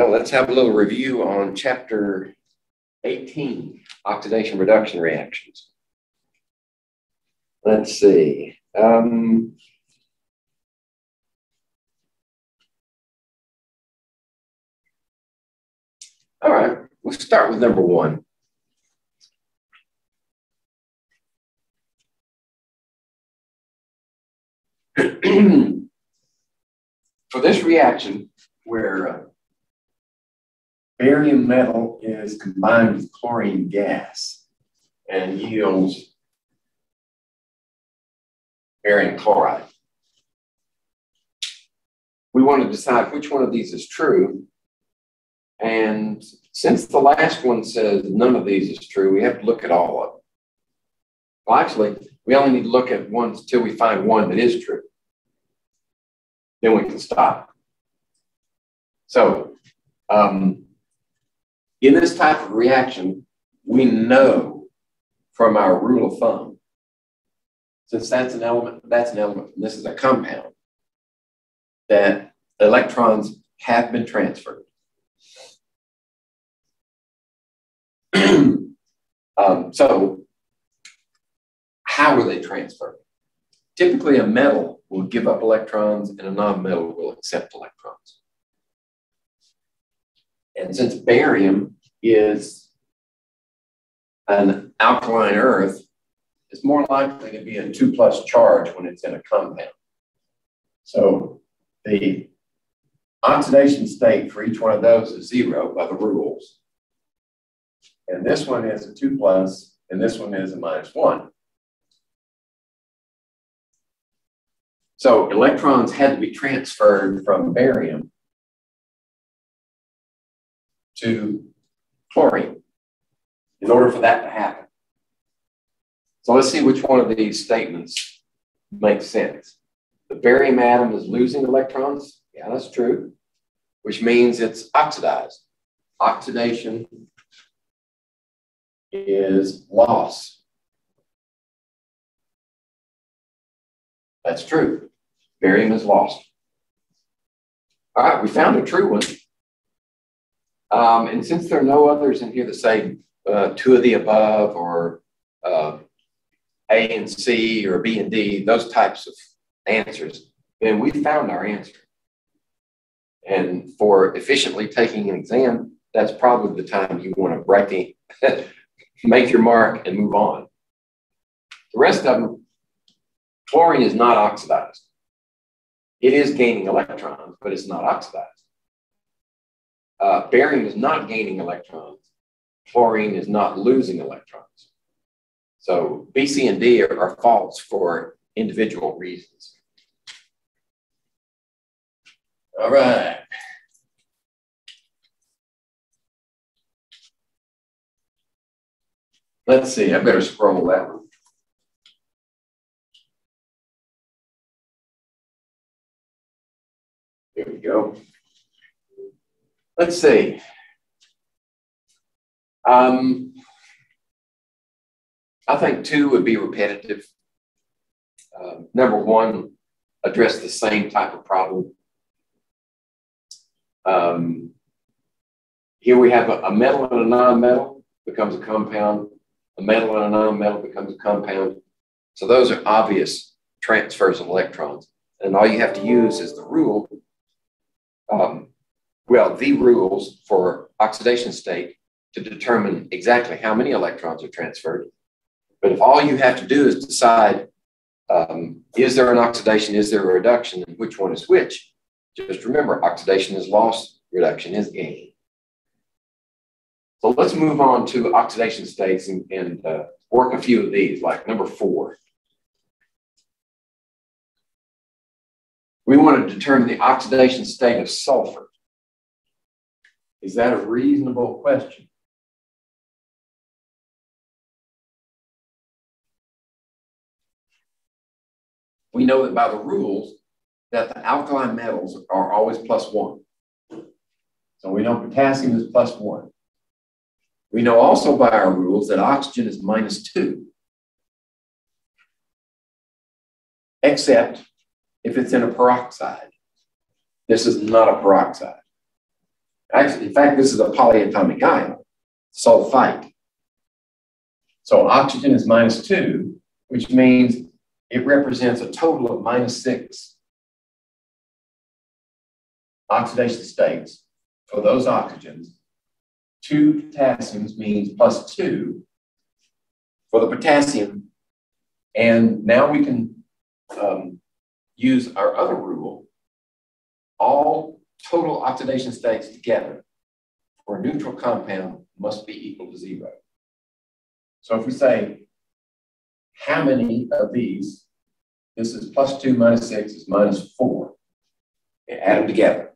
Well, let's have a little review on Chapter 18, Oxidation Reduction Reactions. Let's see. All right, we'll start with number 1. For this reaction, where barium metal is combined with chlorine gas and yields barium chloride, we want to decide which one of these is true. And since the last one says none of these is true, we have to look at all of them. Well, actually, we only need to look at one until we find one that is true. Then we can stop. So, in this type of reaction, we know from our rule of thumb, since that's an element, and this is a compound, that electrons have been transferred. So, how were they transferred? Typically, a metal will give up electrons and a non-metal will accept electrons. And since barium is an alkaline earth, it's more likely to be a 2+ charge when it's in a compound. So the oxidation state for each one of those is 0 by the rules. And this one is a 2+, and this one is a -1. So electrons had to be transferred from barium to chlorine in order for that to happen. So let's see which one of these statements makes sense. The barium atom is losing electrons. Yeah, that's true, which means it's oxidized. Oxidation is loss. That's true. Barium is lost. All right, we found a true one. And since there are no others in here that say 2 of the above or A and C or B and D, those types of answers, then we found our answer. And for efficiently taking an exam, that's probably the time you want to write the, make your mark and move on. The rest of them, chlorine is not oxidized. It is gaining electrons, but it's not oxidized. Barium is not gaining electrons. Chlorine is not losing electrons. So B, C, and D are false for individual reasons. All right. Let's see, I better scroll that one. Here we go. Let's see. I think 2 would be repetitive. Number 1, address the same type of problem. Here we have a metal and a non-metal becomes a compound. A metal and a non-metal becomes a compound. So those are obvious transfers of electrons. And all you have to use is the rule. The rules for oxidation state to determine exactly how many electrons are transferred. But if all you have to do is decide, is there an oxidation, is there a reduction, and which one is which, just remember, oxidation is loss, reduction is gain. So let's move on to oxidation states and work a few of these, like number 4. We want to determine the oxidation state of sulfur. Is that a reasonable question? We know that by the rules that the alkaline metals are always +1. So we know potassium is +1. We know also by our rules that oxygen is -2. Except if it's in a peroxide. This is not a peroxide. Actually, in fact, this is a polyatomic ion, sulfite. So oxygen is -2, which means it represents a total of -6 oxidation states for those oxygens. 2 potassiums means +2 for the potassium. And now we can use our other rule. All total oxidation states together for a neutral compound must be equal to 0. So if we say, how many of these, this is +2 - 6 is -4, and add them together.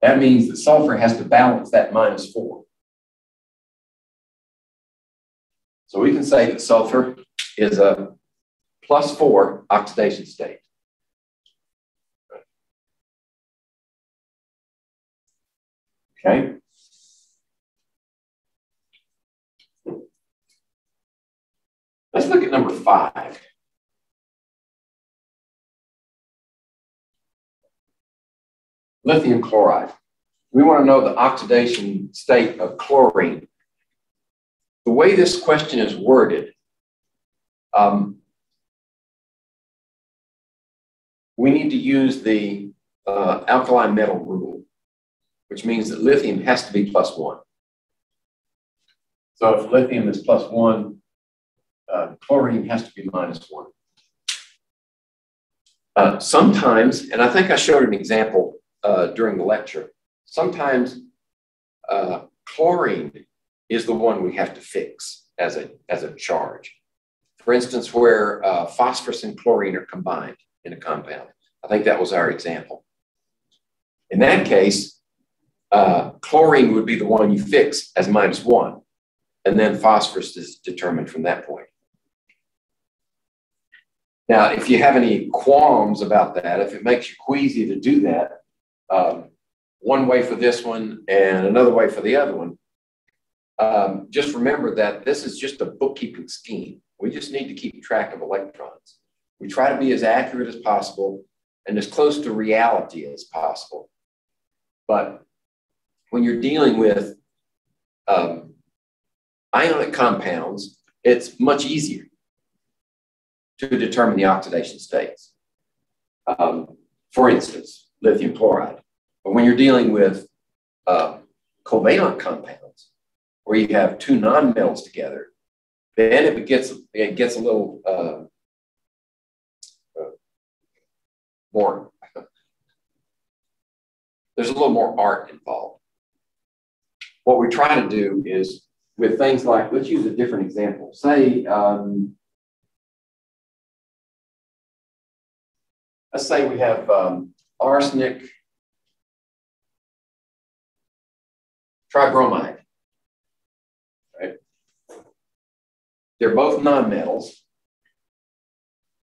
That means that sulfur has to balance that -4. So we can say that sulfur is a +4 oxidation state. Okay. Let's look at number 5. Lithium chloride. We want to know the oxidation state of chlorine. The way this question is worded, we need to use the alkali metal rule, which means that lithium has to be +1. So if lithium is +1, chlorine has to be -1. Sometimes, and I think I showed an example during the lecture, sometimes chlorine is the one we have to fix as a charge. For instance, where phosphorus and chlorine are combined in a compound. I think that was our example. In that case, chlorine would be the one you fix as -1, and then phosphorus is determined from that point. Now, if you have any qualms about that, if it makes you queasy to do that, one way for this one and another way for the other one, just remember that this is just a bookkeeping scheme. We just need to keep track of electrons. We try to be as accurate as possible and as close to reality as possible. But when you're dealing with ionic compounds, it's much easier to determine the oxidation states. For instance, lithium chloride. But when you're dealing with covalent compounds, where you have 2 nonmetals together, then it gets a little more. There's a little more art involved. What we try to do is with things like, let's use a different example. Say, let's say we have arsenic tribromide, right? They're both nonmetals,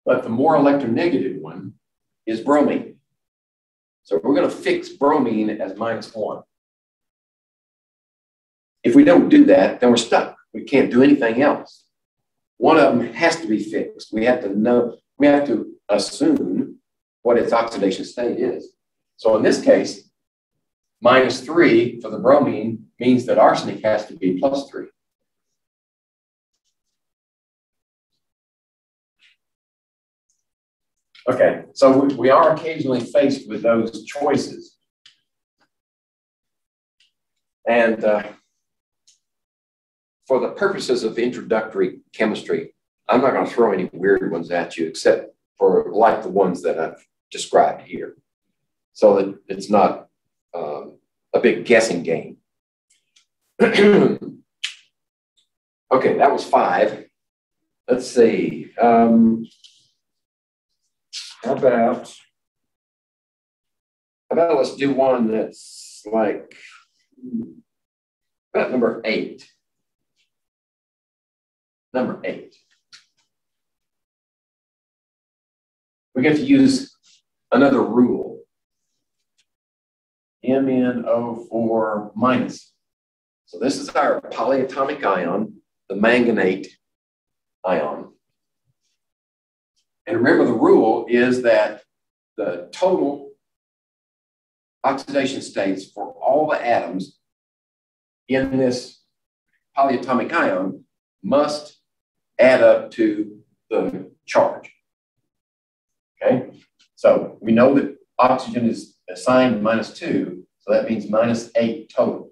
but the more electronegative one is bromine. So we're going to fix bromine as -1. If we don't do that, then we're stuck. We can't do anything else. One of them has to be fixed. We have to know, we have to assume what its oxidation state is. So in this case, -3 for the bromine means that arsenic has to be +3. Okay, so we are occasionally faced with those choices. And for the purposes of introductory chemistry, I'm not going to throw any weird ones at you, except for like the ones that I've described here, so that it's not a big guessing game. Okay, that was 5. Let's see. How about let's do one that's like about number 8. Number 8. We get to use another rule. MnO4-. So this is our polyatomic ion, the manganate ion. And remember, the rule is that the total oxidation states for all the atoms in this polyatomic ion must add up to the charge. Okay, so we know that oxygen is assigned -2, so that means -8 total.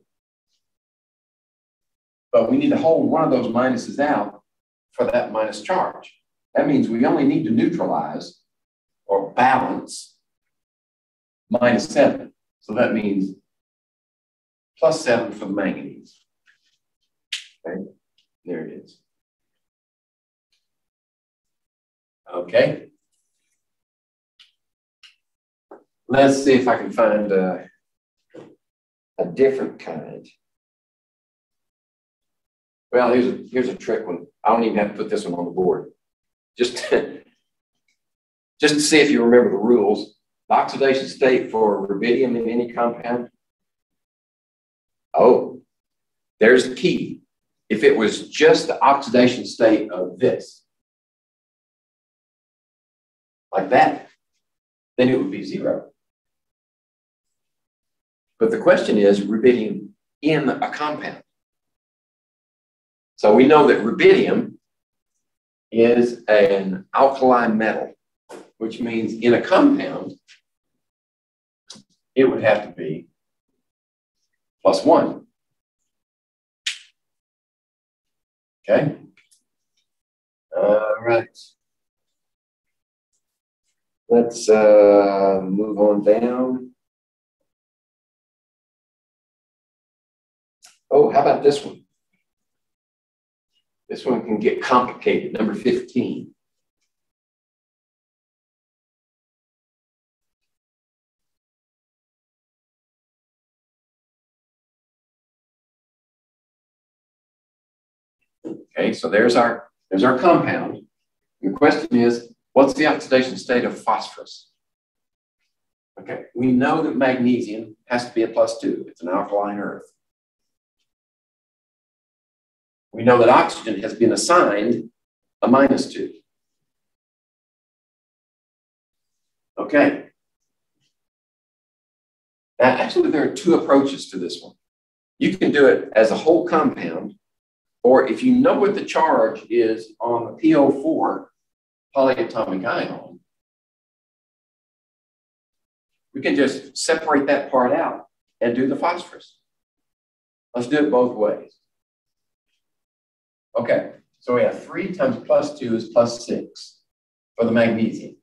But we need to hold one of those minuses out for that minus charge. That means we only need to neutralize or balance -7. So that means +7 for the manganese. Okay, there it is. Okay. Let's see if I can find a different kind. Well, here's a trick one. I don't even have to put this one on the board. Just to see if you remember the rules. The oxidation state for rubidium in any compound. Oh, there's the key. If it was just the oxidation state of this, like that, then it would be 0. But the question is rubidium in a compound. So we know that rubidium is an alkali metal, which means in a compound, it would have to be +1. Okay. All right. Let's move on down. Oh, how about this one? This one can get complicated. Number 15. Okay, so there's our compound. And the question is, what's the oxidation state of phosphorus? Okay, we know that magnesium has to be a +2. It's an alkaline earth. We know that oxygen has been assigned a -2. Okay. Now, actually, there are 2 approaches to this one. You can do it as a whole compound, or if you know what the charge is on the PO4 polyatomic ion, we can just separate that part out and do the phosphorus. Let's do it both ways. Okay, so we have 3 times +2 is +6 for the magnesium.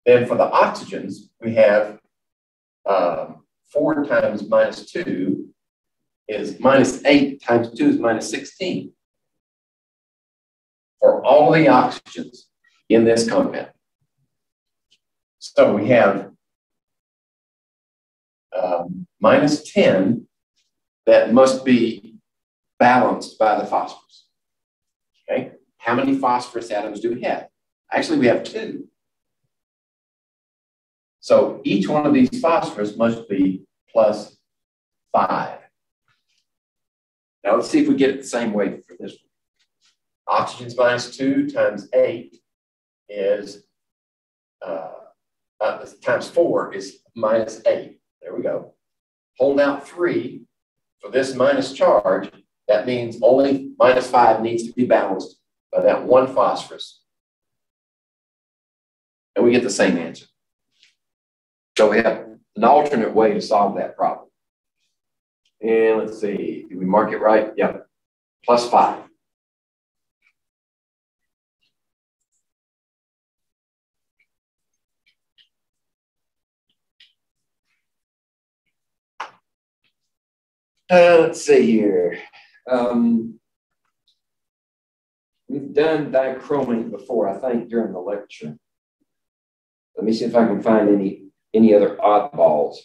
Then for the oxygens, we have 4 times -2 is -8 times 2 is -16 for all the oxygens in this compound. So we have -10 that must be balanced by the phosphorus. Okay, how many phosphorus atoms do we have? Actually, we have 2. So each one of these phosphorus must be +5. Now let's see if we get it the same way for this one. Oxygen's -2 times 8 is times 4 is -8. There we go. Hold out 3 for this minus charge. That means only -5 needs to be balanced by that 1 phosphorus. And we get the same answer. So we have an alternate way to solve that problem. And let's see, did we mark it right? Yep, +5. Let's see here. We've done dichromic before, I think, during the lecture. Let me see if I can find any other oddballs.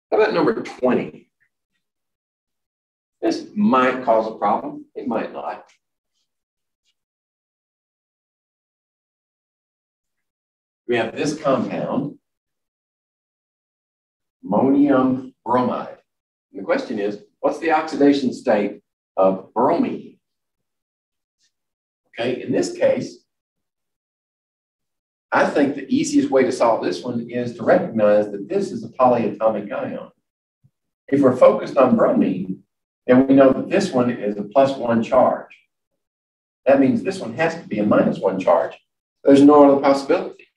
How about number 20? This might cause a problem. It might not. we have this compound, ammonium bromide. And the question is, what's the oxidation state of bromine? Okay, in this case, I think the easiest way to solve this one is to recognize that this is a polyatomic ion. If we're focused on bromine, then we know that this one is a +1 charge. That means this one has to be a -1 charge. There's no other possibility.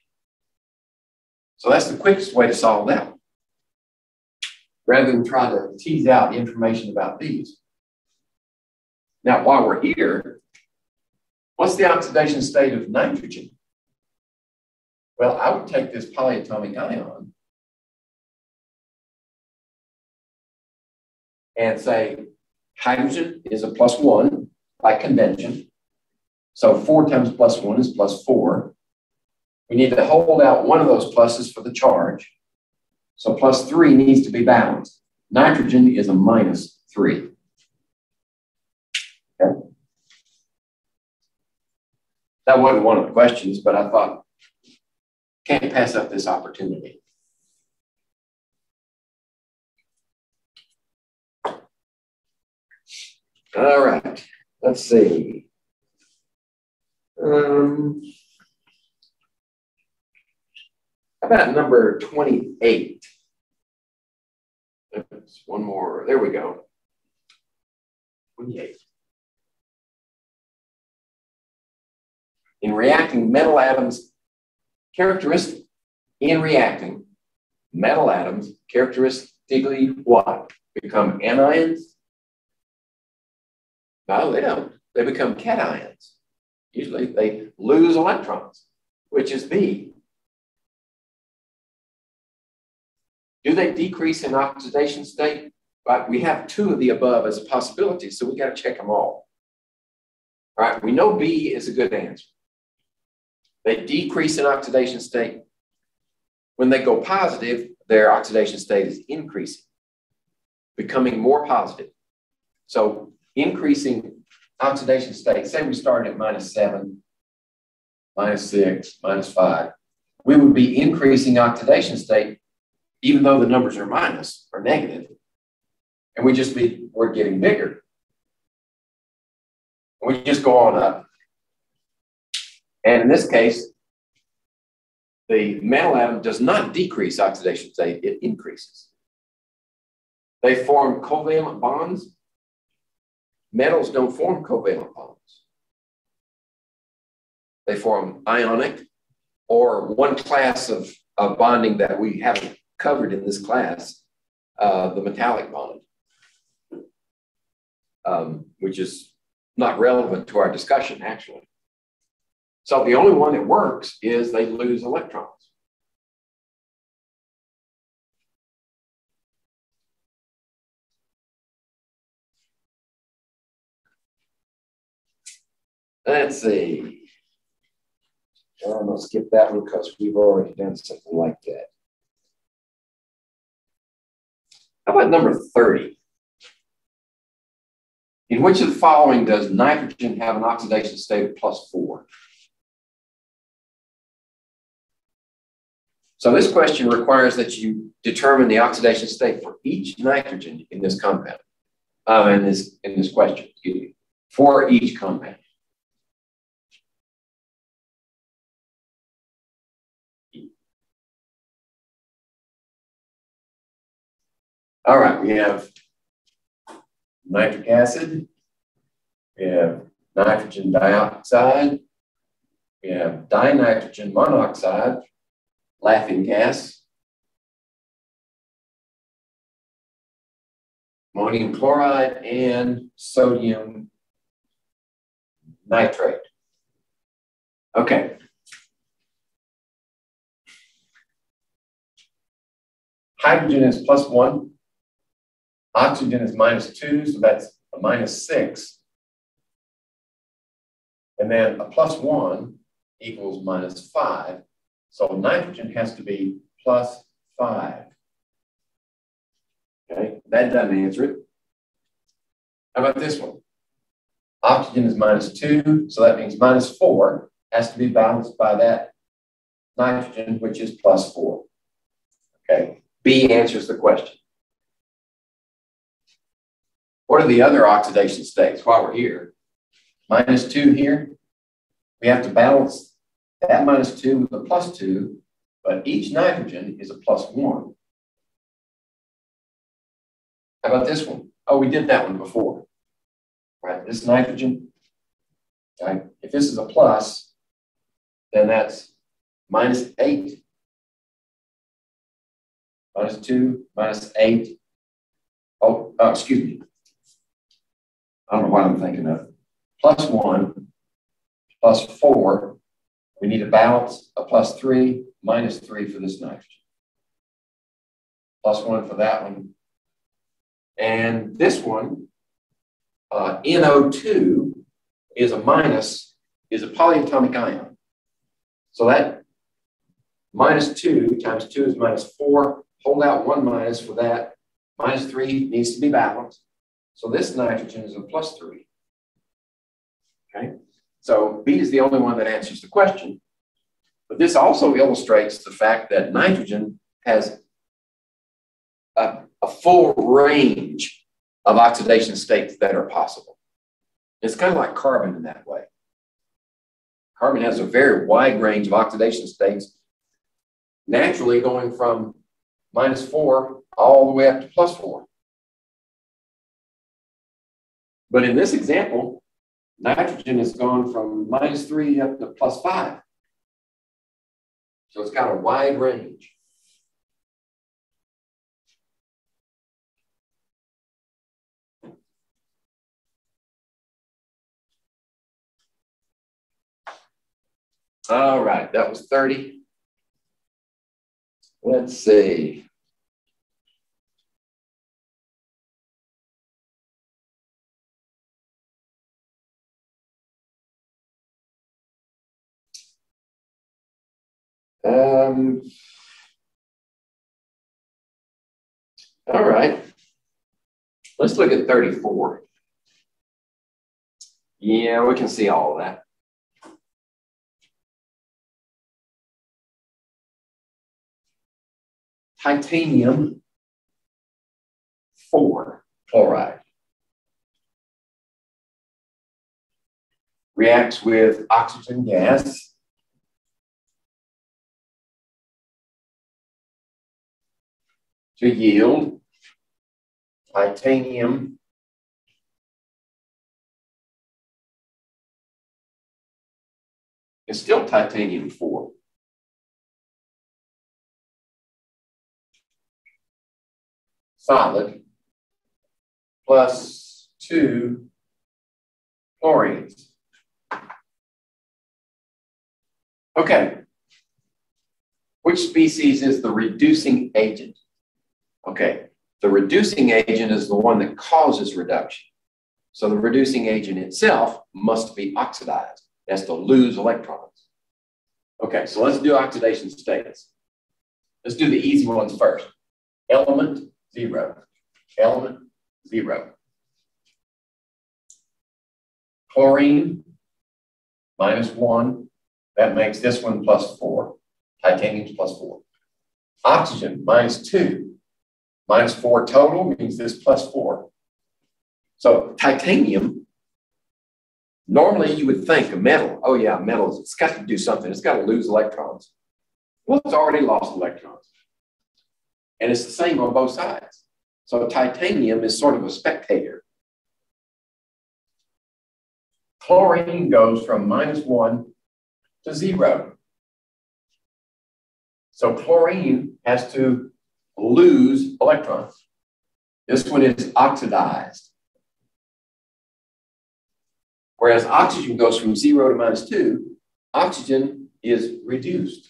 So that's the quickest way to solve that one, rather than try to tease out information about these. Now, while we're here, what's the oxidation state of nitrogen? Well, I would take this polyatomic ion and say hydrogen is a +1 by convention. So 4 times +1 is +4. We need to hold out one of those pluses for the charge. So +3 needs to be balanced. Nitrogen is a -3. Okay. That wasn't one of the questions, but I thought, can't pass up this opportunity. All right, let's see. How about number 28? One more, there we go. 28. In reacting metal atoms, metal atoms characteristically what? Become anions? No, they don't. They become cations. Usually they lose electrons, which is B. Do they decrease in oxidation state? Right, we have 2 of the above as a possibility, so we got to check them all. All right, we know B is a good answer. They decrease in oxidation state. When they go positive, their oxidation state is increasing, becoming more positive. So increasing oxidation state, say we started at -7, -6, -5, we would be increasing oxidation state even though the numbers are minus or negative, and we're getting bigger. We just go on up. And in this case, the metal atom does not decrease oxidation state, it increases. They form covalent bonds. Metals don't form covalent bonds. They form ionic, or one class of bonding that we haven't covered in this class, the metallic bond, which is not relevant to our discussion, actually. So the only one that works is they lose electrons. Let's see. I'm going to skip that one because we've already done something like that. How about number 30? In which of the following does nitrogen have an oxidation state of +4? So this question requires that you determine the oxidation state for each nitrogen in this compound, in this question, for each compound. All right, we have nitric acid, we have nitrogen dioxide, we have dinitrogen monoxide, laughing gas, ammonium chloride, and sodium nitrate. Okay. Hydrogen is +1. Oxygen is -2, so that's a -6. And then a +1 equals -5. So nitrogen has to be +5. Okay, that doesn't answer it. How about this one? Oxygen is -2, so that means -4 has to be balanced by that nitrogen, which is +4. Okay, B answers the question. What are the other oxidation states while we're here? -2 here. We have to balance that -2 with a +2, but each nitrogen is a +1. How about this one? Oh, we did that one before. Right, this nitrogen. Right? If this is a plus, then that's -8. -2, -8. Oh, excuse me. I don't know what I'm thinking of. +1, +4. We need to balance a +3, -3 for this nitrogen. +1 for that one. And this one, NO2 is a polyatomic ion. So that -2 times 2 is -4. Hold out one minus for that. -3 needs to be balanced. So this nitrogen is a +3. Okay, so B is the only one that answers the question. But this also illustrates the fact that nitrogen has a full range of oxidation states that are possible. It's kind of like carbon in that way. Carbon has a very wide range of oxidation states, naturally going from -4 all the way up to +4. But in this example, nitrogen has gone from -3 up to +5. So it's got a wide range. All right, that was 30. Let's see. All right, let's look at 34. Yeah, we can see all of that. Titanium 4 chloride reacts with oxygen gas to yield titanium is still titanium 4. Solid plus 2 chlorines. Okay. Which species is the reducing agent? Okay. The reducing agent is the one that causes reduction. So the reducing agent itself must be oxidized. It has to lose electrons. Okay, so let's do oxidation states. Let's do the easy ones first. Element 0. Element 0. Chlorine -1. That makes this one +4. Titanium's +4. Oxygen -2. -4 total means this +4. So titanium, normally you would think a metal, oh yeah, metals, it's got to do something. It's got to lose electrons. Well, it's already lost electrons. And it's the same on both sides. So titanium is sort of a spectator. Chlorine goes from -1 to 0. So chlorine has to lose electrons. This one is oxidized. Whereas oxygen goes from 0 to -2, oxygen is reduced.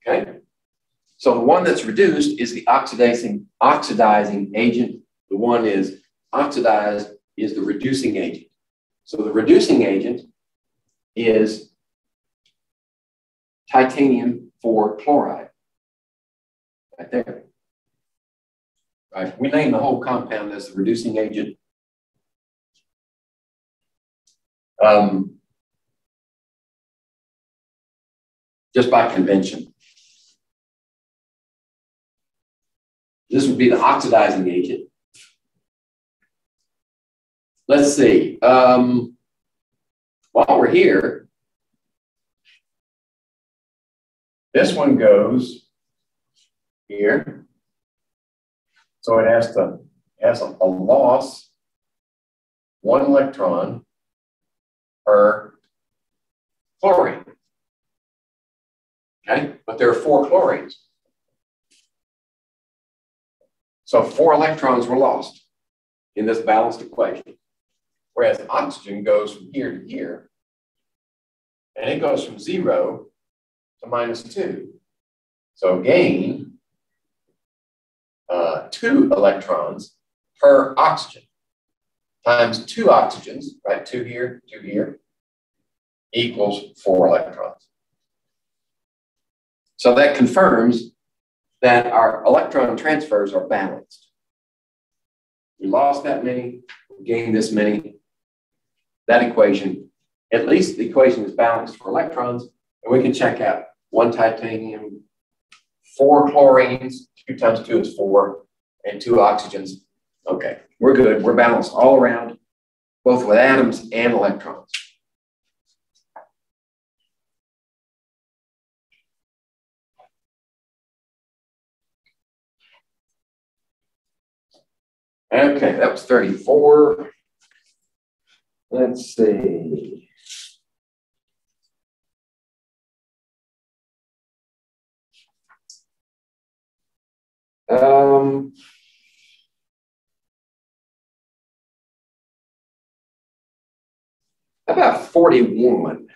Okay? So the one that's reduced is the oxidizing agent. The one is oxidized is the reducing agent. So the reducing agent is titanium 4 chloride. Right there. Right. We name the whole compound as the reducing agent. just by convention. This would be the oxidizing agent. Let's see. While we're here, this one goes here. So it has a loss, 1 electron per chlorine. Okay, but there are 4 chlorines. So 4 electrons were lost in this balanced equation. Whereas oxygen goes from here to here, and it goes from 0 to -2. So gain 2 electrons per oxygen times 2 oxygens, right? 2 here, 2 here, equals 4 electrons. So that confirms that our electron transfers are balanced. We lost that many, we gained this many. That equation, at least the equation is balanced for electrons, and we can check out 1 titanium, 4 chlorines, 2 times 2 is 4, and 2 oxygens. Okay, we're good. We're balanced all around, both with atoms and electrons. Okay, that was 34. Let's see. About 41.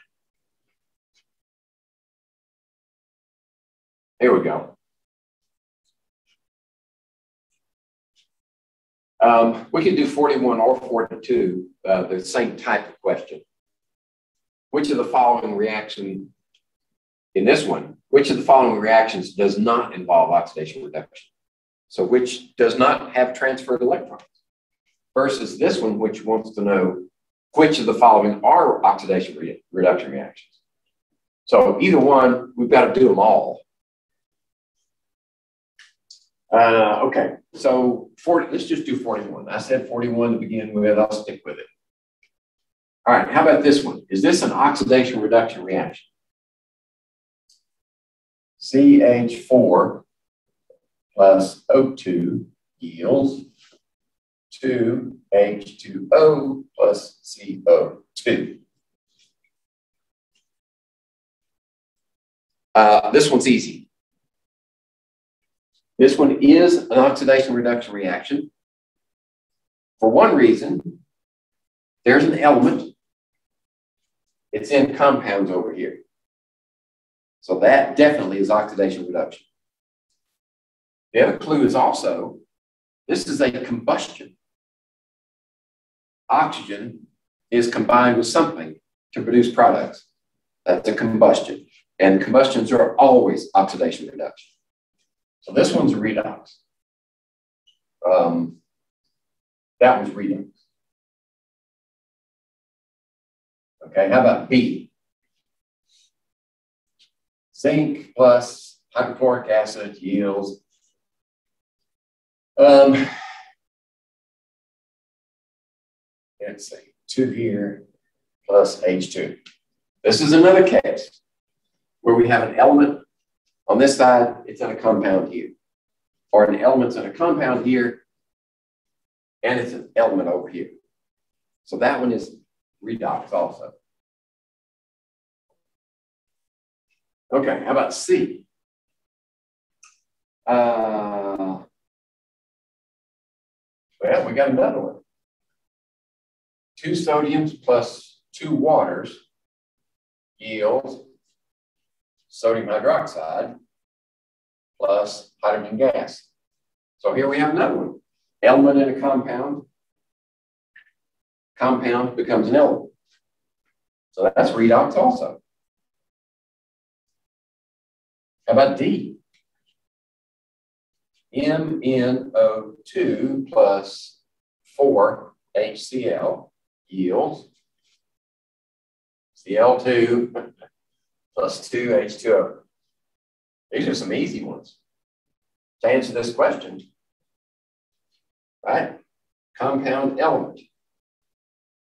Here we go. We can do 41 or 42, the same type of question. Which of the following reaction, in this one, which of the following reactions does not involve oxidation reduction? So which does not have transferred electrons? Versus this one, which wants to know which of the following are oxidation reduction reactions. So either one, we've got to do them all. Okay, so let's just do 41. I said 41 to begin with. I'll stick with it. All right, how about this one? Is this an oxidation reduction reaction? CH4 plus O2 yields 2H2O plus CO2. This one's easy. This one is an oxidation reduction reaction. For one reason, there's an element. It's in compounds over here. So that definitely is oxidation reduction. The other clue is also, this is a combustion. Oxygen is combined with something to produce products. That's a combustion. And combustions are always oxidation reduction. So this one's a redox. That one's redox. Okay, how about B? Zinc plus hydrochloric acid yields let's see, 2 here plus H2. This is another case where we have an element on this side, it's in a compound here, or an element's in a compound here, and it's an element over here. So that one is redox also. Okay, how about C? Well, we got another one. 2 sodiums plus 2 waters yields sodium hydroxide plus hydrogen gas. So here we have another one. Element in a compound. Compound becomes an element. So that's redox also. How about D? MnO2 plus 4 HCl yields Cl2 plus 2 H2O. These are some easy ones to answer this question, right? Compound element.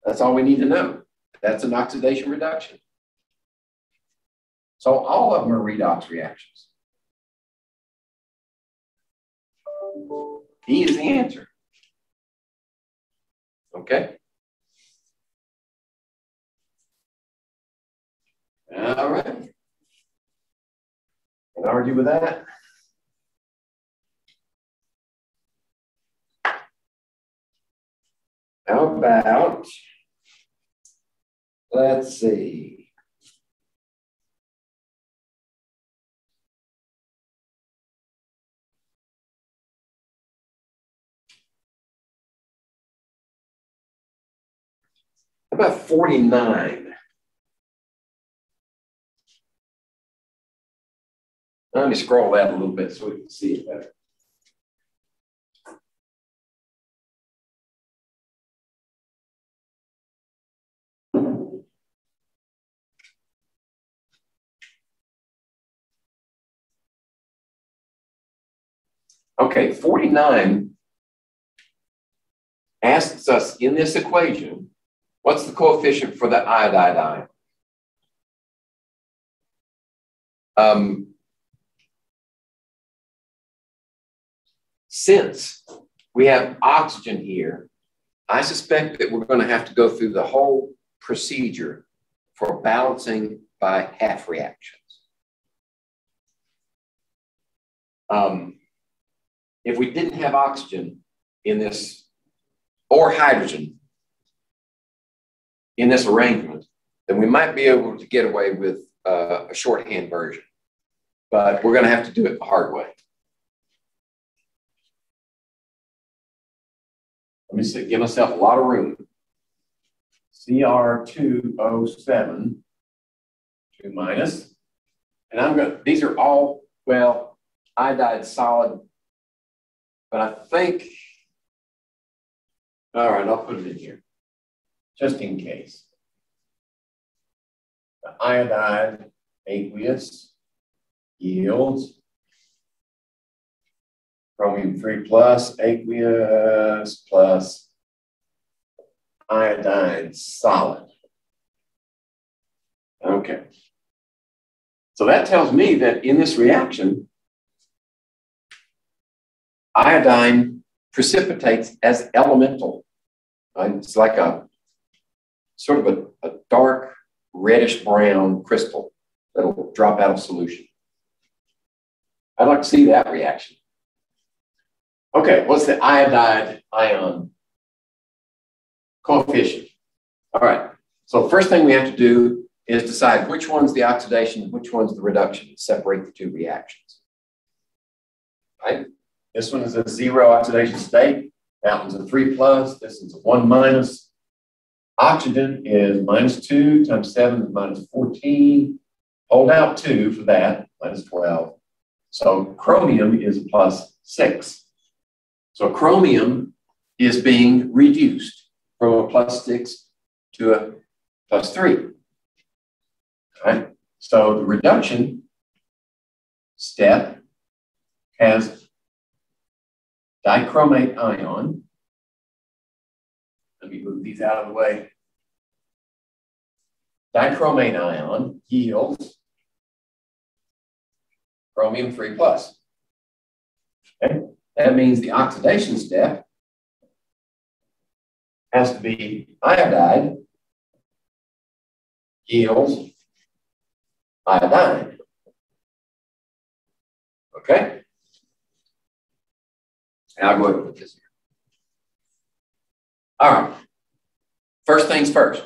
That's all we need to know. That's an oxidation reduction. So all of them are redox reactions. E is the answer. Okay. All right. Can argue with that? How about, let's see. How about 49? Let me scroll that a little bit so we can see it better. Okay, 49 asks us in this equation, what's the coefficient for the iodide ion? Since we have oxygen here, I suspect that we're going to have to go through the whole procedure for balancing by half reactions. If we didn't have oxygen in this, or hydrogen in this arrangement, then we might be able to get away with a shorthand version. But we're going to have to do it the hard way. Let me see, give myself a lot of room. Cr2O7, 2 minus. And I'm going to, these are all, well, iodide solid. But I think, all right, I'll put it in here, just in case. The iodide aqueous yields chromium 3 plus aqueous plus iodine solid. Okay. So that tells me that in this reaction, iodine precipitates as elemental. Right? It's like a sort of a dark reddish brown crystal that'll drop out of solution. I'd like to see that reaction. Okay, what's the iodide ion coefficient? All right, so first thing we have to do is decide which one's the oxidation and which one's the reduction, separate the two reactions. Right? This one is a 0 oxidation state. That one's a 3 plus. This is a 1 minus. Oxygen is -2 times 7 is -14. Hold out 2 for that, -12. So chromium is a +6. So chromium is being reduced from a +6 to a +3. All right. So the reduction step has dichromate ion. Let me move these out of the way. Dichromate ion yields chromium 3 plus. Okay? That means the oxidation step has to be iodide yields iodine. Okay? And I'll go ahead and put this here. All right. First things first,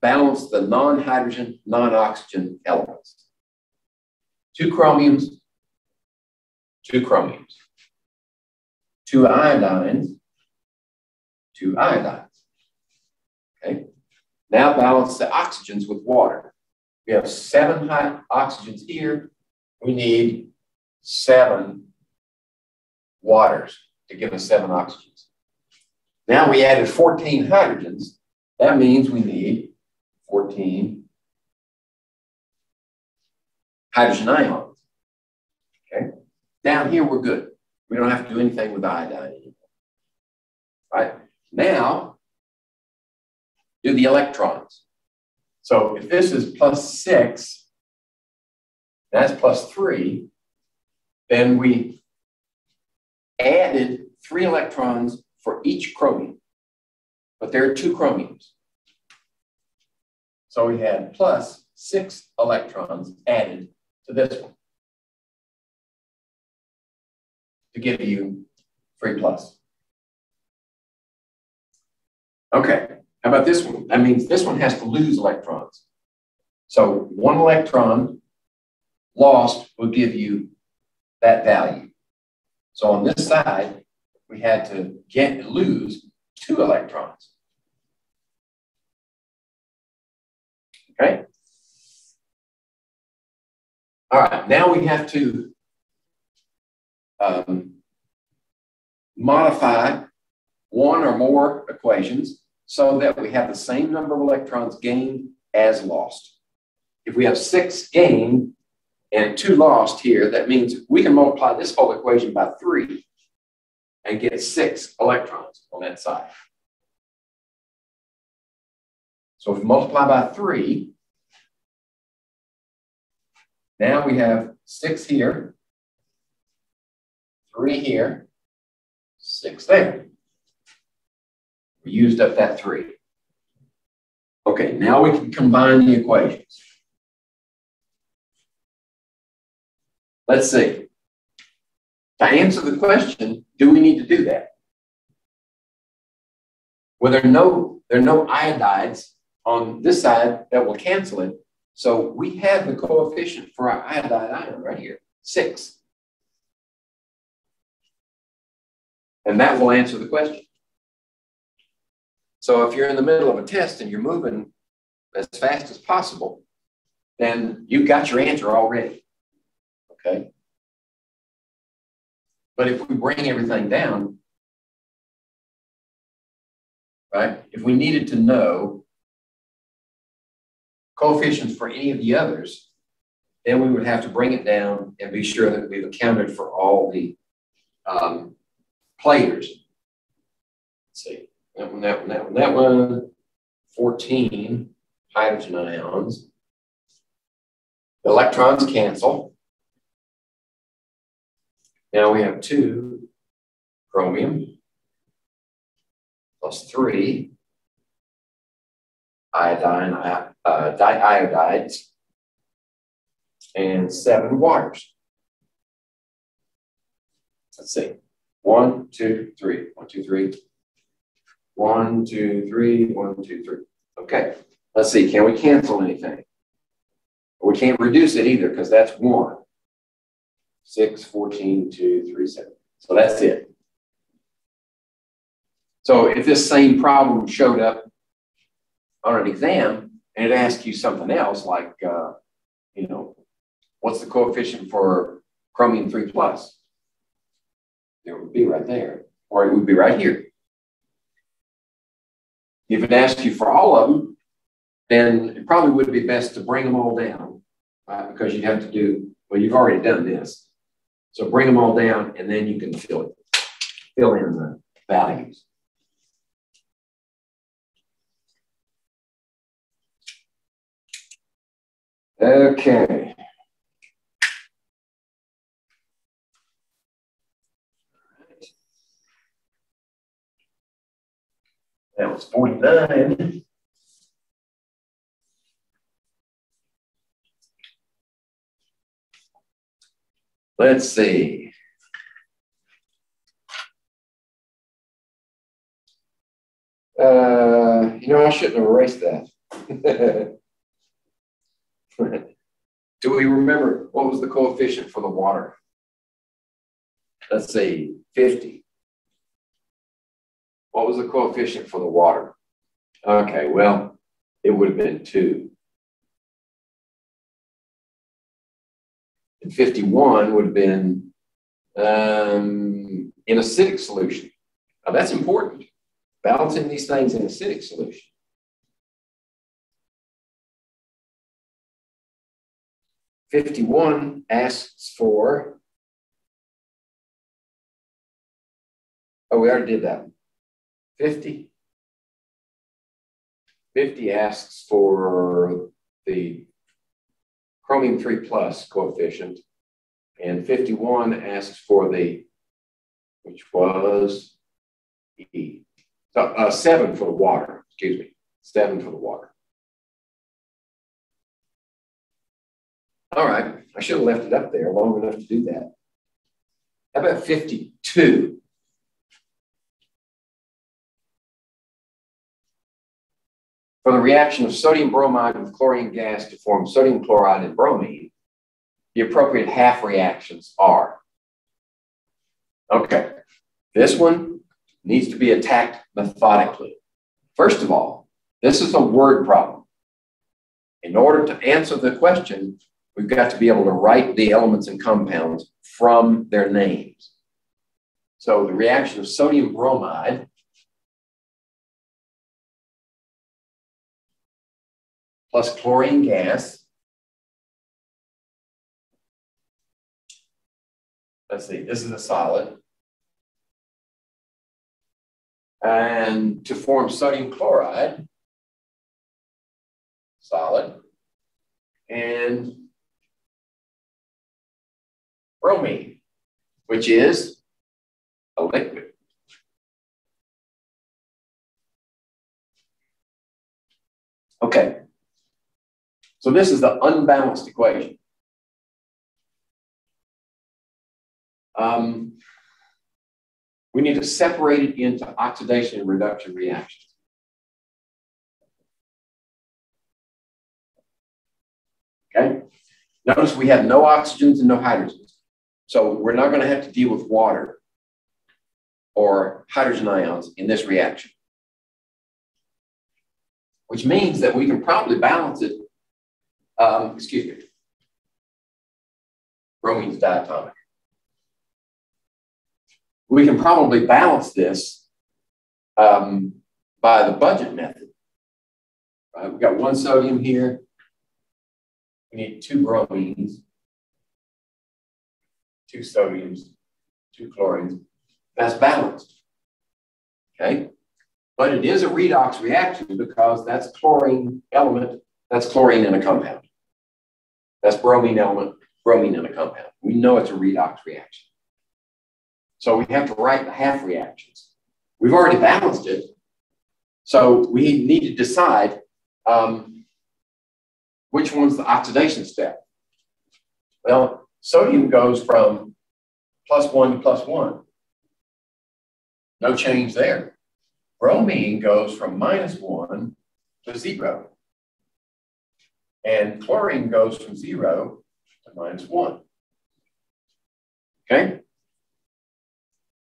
balance the non-hydrogen, non-oxygen elements. 2 chromiums, 2 chromiums. 2 iodines, 2 iodines. Okay. Now balance the oxygens with water. We have 7 oxygens here. We need 7 waters to give us 7 oxygens. Now we added 14 hydrogens. That means we need 14 hydrogen ions. Okay. Down here, we're good. We don't have to do anything with iodine anymore. Right? Now, do the electrons. So if this is +6, that's +3, then we added 3 electrons for each chromium. But there are 2 chromiums. So we had +6 electrons added to this one to give you 3+. Okay, how about this one? That means this one has to lose electrons. So 1 electron lost will give you that value. So on this side, we had to lose 2 electrons. Okay. All right, now we have to modify 1 or more equations so that we have the same number of electrons gained as lost. If we have 6 gained and 2 lost here, that means we can multiply this whole equation by 3 and get 6 electrons on that side. So if we multiply by 3, now we have 6 here, 3 here, 6 there. We used up that 3. Okay, now we can combine the equations. Let's see. To answer the question, do we need to do that? Well, there are no iodides on this side that will cancel it. So we have the coefficient for our iodide ion right here, 6. And that will answer the question. So if you're in the middle of a test and you're moving as fast as possible, then you've got your answer already. Okay. But if we bring everything down, right, if we needed to know coefficients for any of the others, then we would have to bring it down and be sure that we've accounted for all the players. Let's see, that one, 14 hydrogen ions. The electrons cancel. Now we have 2 chromium plus 3 diiodides and 7 waters. Let's see. 1, 2, 3. 1, 2, 3. 1, 2, 3. 1, 2, 3. Okay. Let's see. Can we cancel anything? We can't reduce it either because that's 1. 6, 14, 2, 3, 7. So that's it. So if this same problem showed up on an exam and it asked you something else like, you know, what's the coefficient for chromium 3+? It would be right there, or it would be right here. If it asked you for all of them, then it probably would be best to bring them all down, right? Because you'd have to do, well, you've already done this. So bring them all down, and then you can fill in the values. Okay. That was 49. Let's see. You know, I shouldn't have erased that. Do we remember what was the coefficient for the water? Let's see, 50. What was the coefficient for the water? Okay, well, it would have been 2. And 51 would have been in acidic solution. Now that's important. Balancing these things in acidic solution. 51 asks for, oh, we already did that one. 50 asks for the chromium 3 plus coefficient, and 51 asks for the, which was E. So 7 for the water, excuse me, 7 for the water. All right, I should have left it up there long enough to do that. How about 52? For the reaction of sodium bromide with chlorine gas to form sodium chloride and bromine, the appropriate half reactions are. Okay, this one needs to be attacked methodically. First of all, this is a word problem. In order to answer the question, we've got to be able to write the elements and compounds from their names. So the reaction of sodium bromide plus chlorine gas. Let's see, this is a solid. And to form sodium chloride, solid, and bromine, which is a liquid. Okay, so this is the unbalanced equation. We need to separate it into oxidation and reduction reactions. Okay, notice we have no oxygens and no hydrogens. So we're not going to have to deal with water or hydrogen ions in this reaction, which means that we can probably balance it. Excuse me. Bromine's diatomic. We can probably balance this by the budget method. Right? We've got one sodium here. We need 2 bromines, 2 sodiums, 2 chlorines. That's balanced. Okay? But it is a redox reaction because that's chlorine element, that's chlorine in a compound. That's bromine element, bromine in a compound. We know it's a redox reaction. So we have to write the half reactions. We've already balanced it. So we need to decide which one's the oxidation step. Well, sodium goes from +1 to +1. No change there. Bromine goes from -1 to 0. And chlorine goes from 0 to -1. Okay?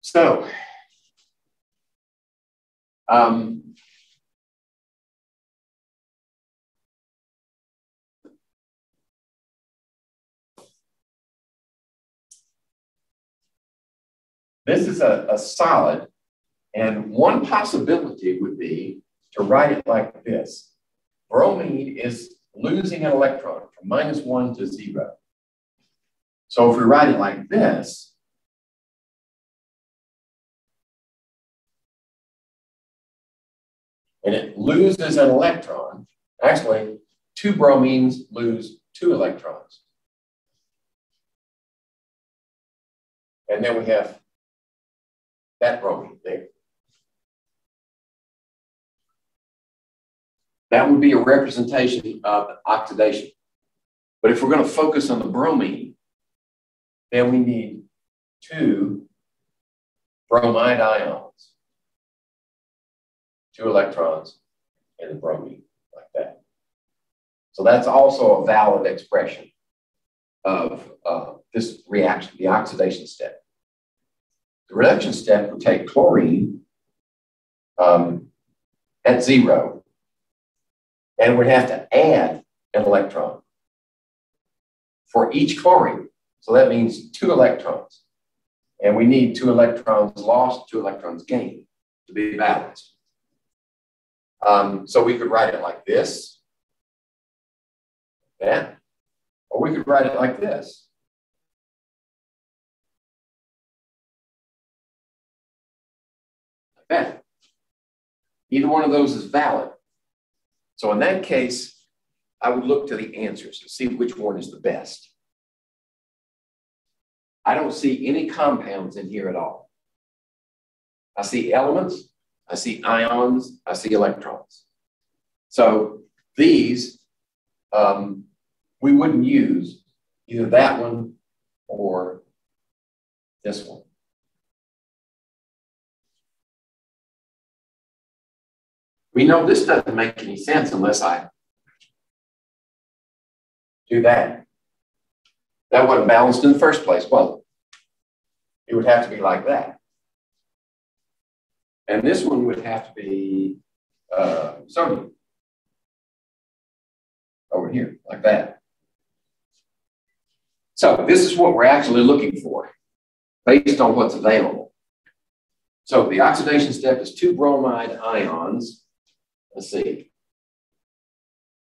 So, this is a solid, and one possibility would be to write it like this. Bromine is losing an electron from -1 to 0. So if we write it like this, and it loses an electron, actually, 2 bromines lose 2 electrons. And then we have that bromine there. That would be a representation of oxidation. But if we're going to focus on the bromine, then we need 2 bromide ions, 2 electrons in the bromine, like that. So that's also a valid expression of this reaction, the oxidation step. The reduction step would take chlorine at 0, and we'd have to add an electron for each chlorine. So that means 2 electrons. And we need 2 electrons lost, 2 electrons gained to be balanced. So we could write it like this, that, Or we could write it like this. Like that. Either one of those is valid. So in that case, I would look to the answers and see which one is the best. I don't see any compounds in here at all. I see elements, I see ions, I see electrons. So these, we wouldn't use either that one or this one. We know this doesn't make any sense unless I do that. That wasn't balanced in the first place, was it? It would have to be like that. And this one would have to be sodium. Over here, like that. So this is what we're actually looking for based on what's available. So the oxidation step is 2 bromide ions. Let's see.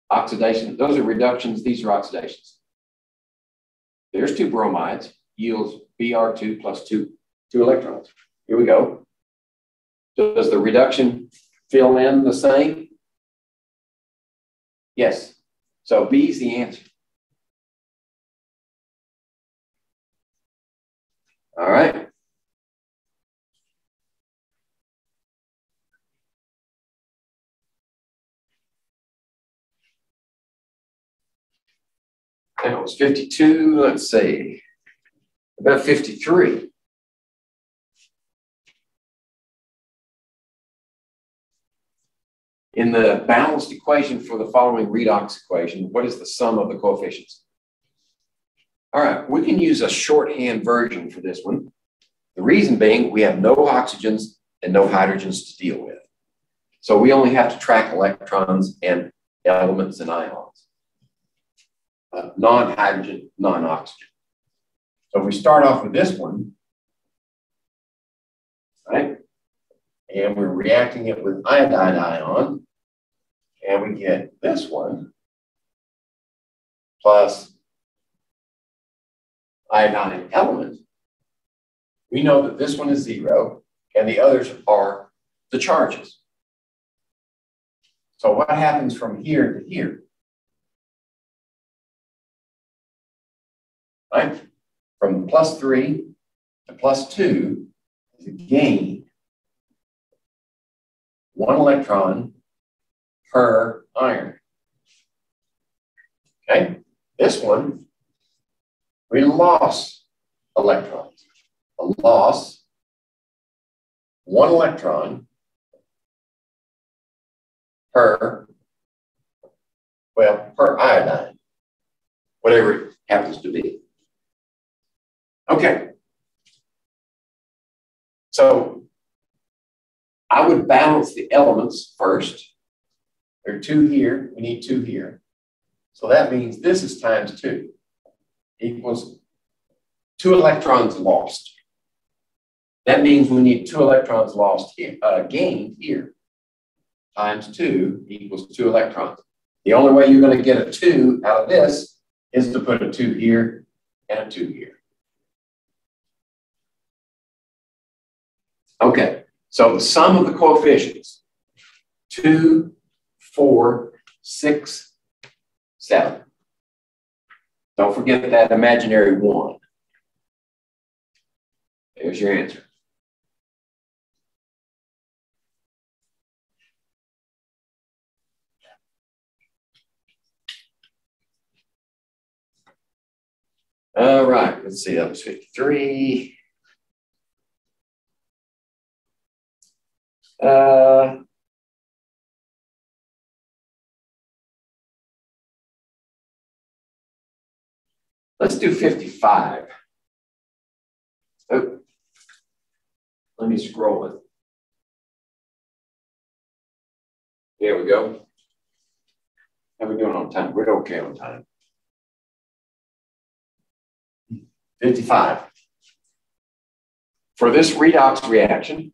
Oxidation, those are reductions, these are oxidations. There's 2 bromides, yields Br2 plus 2 electrons. Here we go. Does the reduction fill in the same? Yes. So B is the answer. All right. That was 52. Let's see. About 53. In the balanced equation for the following redox equation, what is the sum of the coefficients? All right, we can use a shorthand version for this one. The reason being we have no oxygens and no hydrogens to deal with. So we only have to track electrons and elements and ions. Non-hydrogen, non-oxygen. So if we start off with this one, right? And we're reacting it with iodide ion, and we get this one plus iodine element. We know that this one is 0, and the others are the charges. So what happens from here to here? Right? From +3 to +2 is a gain. 1 electron per iron. Okay? This one, we lost electrons. A loss, 1 electron per iodine, whatever it happens to be. Okay. So I would balance the elements first. There are 2 here, we need 2 here. So that means this is times 2 equals 2 electrons lost. That means we need 2 electrons lost here, gained here, times 2 equals 2 electrons. The only way you're going to get a 2 out of this is to put a 2 here and a 2 here. Okay, so the sum of the coefficients, 2, 4, 6, 7. Don't forget that imaginary 1. There's your answer. All right, let's see, that was 53. Let's do 55. Oh, let me scroll it. There we go. How are we doing on time? We're okay on time. 55. For this redox reaction,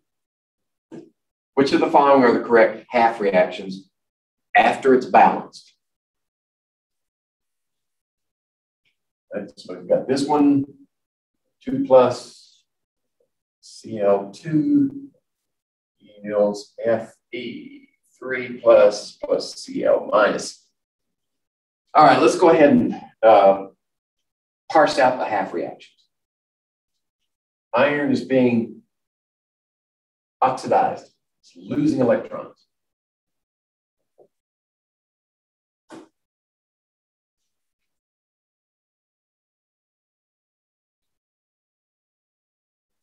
which of the following are the correct half reactions after it's balanced? Right, so we've got this one, 2 plus Cl2 yields Fe 3 plus Cl minus. All right, let's go ahead and parse out the half reactions. Iron is being oxidized. It's losing electrons.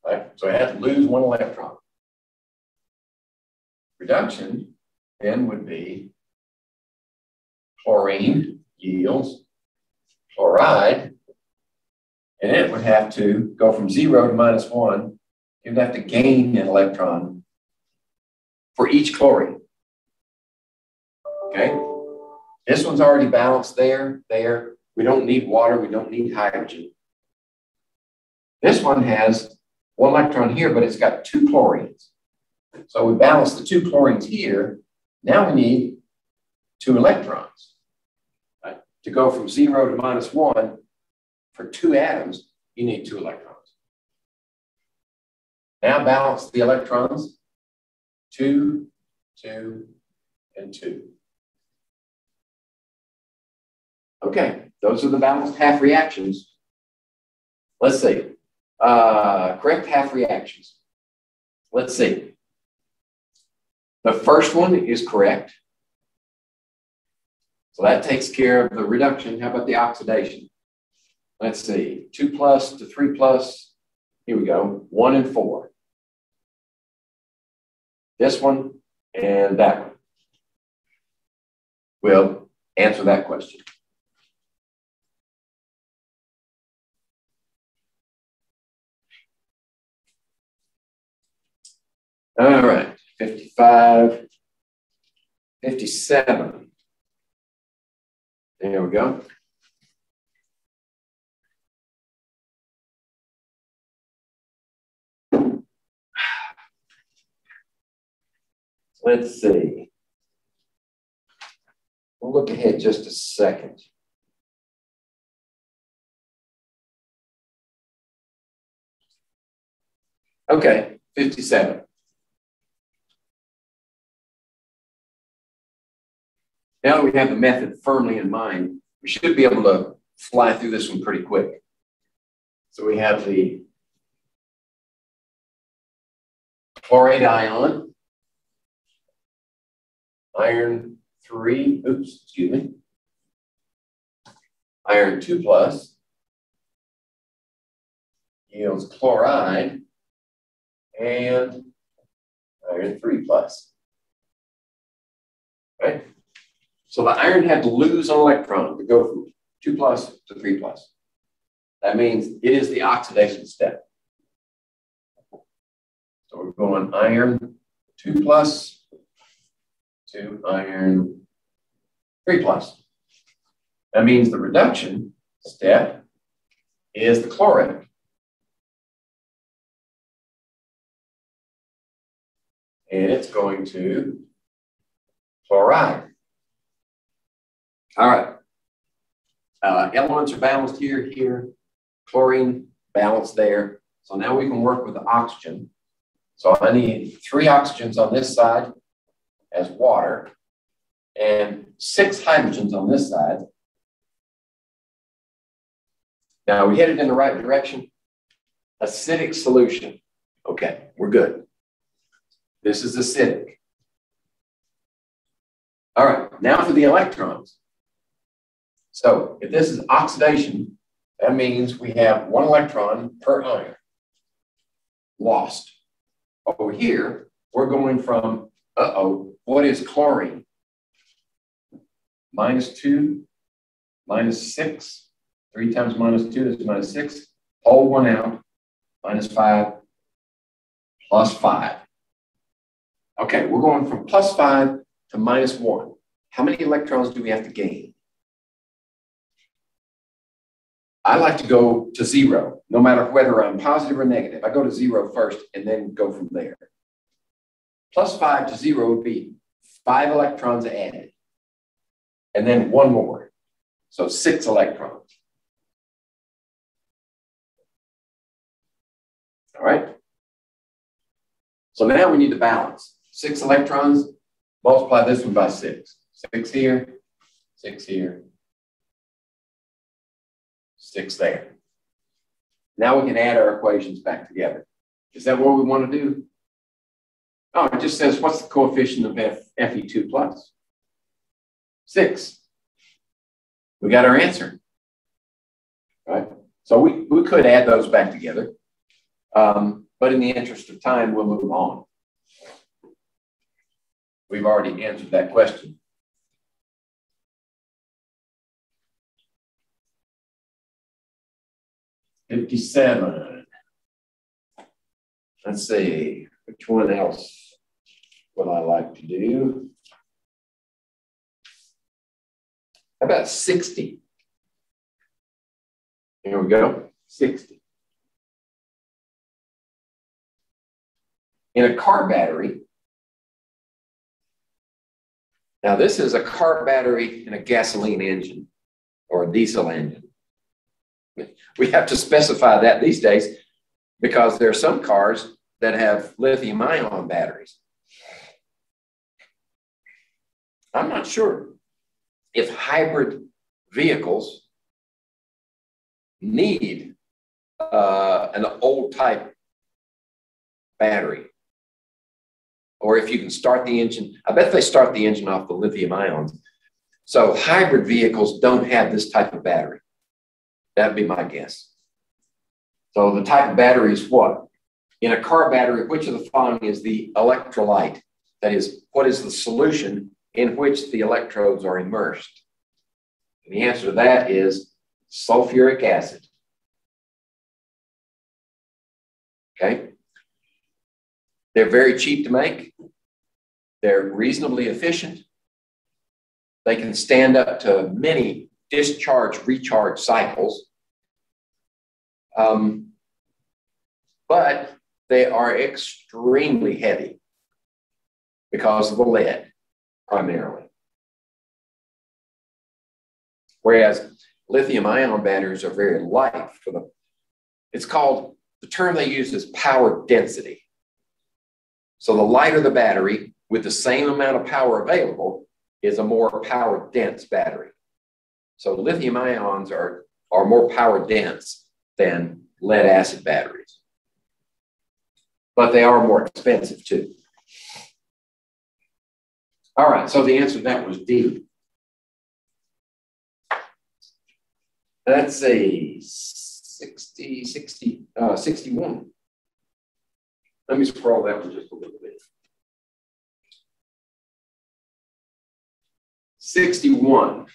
Right? So it has to lose 1 electron. Reduction then would be chlorine yields chloride, and it would have to go from 0 to -1. It would have to gain an electron for each chlorine. Okay? This one's already balanced there. We don't need water. We don't need hydrogen. This one has 1 electron here, but it's got 2 chlorines. So we balance the 2 chlorines here. Now we need 2 electrons. Right? To go from 0 to -1 for 2 atoms, you need 2 electrons. Now balance the electrons. 2, 2, and 2. Okay, those are the balanced half reactions. Let's see. Correct half reactions. Let's see. The first one is correct. So that takes care of the reduction. How about the oxidation? Let's see. 2 plus to 3 plus. Here we go. 1 and 4. This one and that one will answer that question. All right, 55, 57. There we go. Let's see. We'll look ahead just a second. Okay, 57. Now that we have the method firmly in mind, we should be able to fly through this one pretty quick. So we have the chlorate ion, iron 3, iron 2 plus yields chloride and iron 3 plus. Right? So the iron had to lose an electron to go from 2 plus to 3 plus. That means it is the oxidation step. So we're going iron 2 plus to iron 3 plus. That means the reduction step is the chlorate. And it's going to chloride. All right. Elements are balanced here. Chlorine balanced there. So now we can work with the oxygen. So I need 3 oxygens on this side as water and 6 hydrogens on this side. Now we headed in the right direction. Acidic solution. Okay, we're good. This is acidic. All right, now for the electrons. So if this is oxidation, that means we have 1 electron per ion lost. Over here, we're going from, what is chlorine? -2, -6. 3 times -2 is -6. Pull 1 out, -5, +5. Okay, we're going from +5 to -1. How many electrons do we have to gain? I like to go to 0, no matter whether I'm positive or negative. I go to 0 first and then go from there. +5 to 0 would be 5 electrons added. And then 1 more. So 6 electrons. All right. So now we need to balance. 6 electrons, multiply this one by 6. 6 here, 6 here, 6 there. Now we can add our equations back together. Is that what we want to do? Oh, it just says, what's the coefficient of Fe2 plus? 6. We got our answer. Right? So we could add those back together. But in the interest of time, we'll move on. We've already answered that question. $57. Let's see, which one else would I like to do? How about 60? Here we go, 60. In a car battery, now this is a car battery in a gasoline engine or a diesel engine. We have to specify that these days because there are some cars that have lithium ion batteries. I'm not sure if hybrid vehicles need an old type battery, or if you can start the engine. I bet they start the engine off the lithium ions. So hybrid vehicles don't have this type of battery. That'd be my guess. So the type of battery is what? In a car battery, which of the following is the electrolyte? That is, what is the solution in which the electrodes are immersed? And the answer to that is sulfuric acid. Okay? They're very cheap to make. They're reasonably efficient. They can stand up to many discharge-recharge cycles. But they are extremely heavy because of the lead, primarily. Whereas lithium-ion batteries are very light. It's called, the term they use is power density. So the lighter the battery with the same amount of power available is a more power dense battery. So lithium ions are more power dense than lead acid batteries. But they are more expensive too. All right, so the answer to that was D. Let's see, 61. Let me scroll that one just a little bit. 61.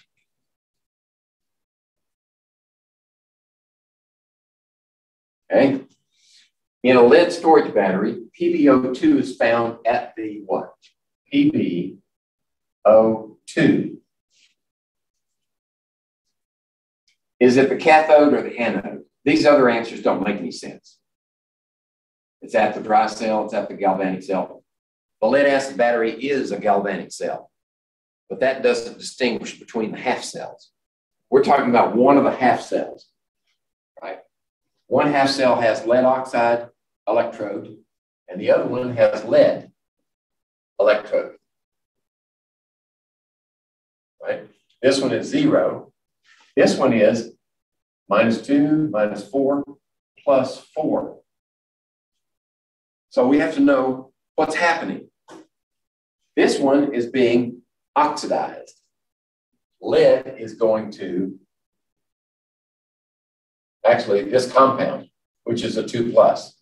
Okay. In a lead storage battery, PbO2 is found at the what? PbO2. Is it the cathode or the anode? These other answers don't make any sense. It's at the dry cell, it's at the galvanic cell. The lead acid battery is a galvanic cell, but that doesn't distinguish between the half cells. We're talking about one of the half cells, right? One half cell has lead oxide electrode, and the other one has lead electrode, right? This one is 0. This one is -2, -4, +4. So we have to know what's happening. This one is being oxidized. Lead is going to, actually this compound, which is a 2+.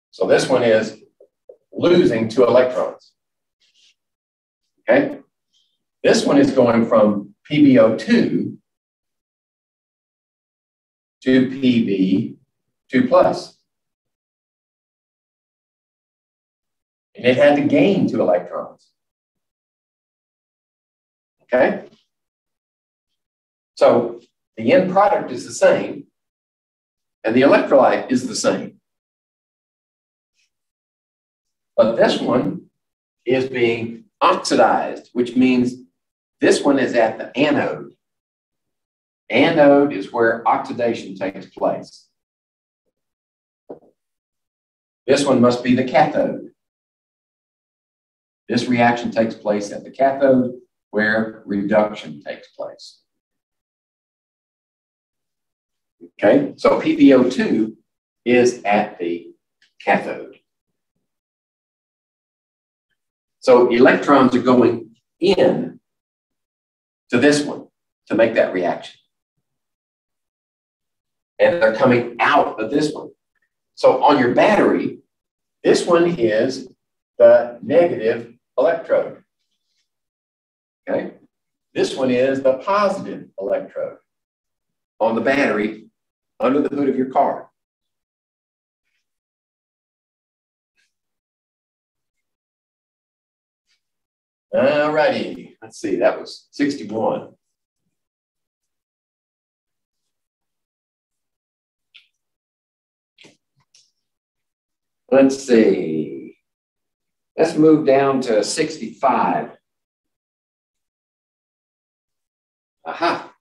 So this one is losing 2 electrons. Okay? This one is going from PbO2 to Pb2+. And it had to gain 2 electrons. Okay? So the end product is the same, and the electrolyte is the same. But this one is being oxidized, which means this one is at the anode. Anode is where oxidation takes place. This one must be the cathode. This reaction takes place at the cathode where reduction takes place. Okay, so PbO2 is at the cathode. So electrons are going in to this one to make that reaction. And they're coming out of this one. So on your battery, this one is the negative electrode. Okay? This one is the positive electrode on the battery under the hood of your car. All righty, let's see, that was 61. Let's see, let's move down to 65. Aha.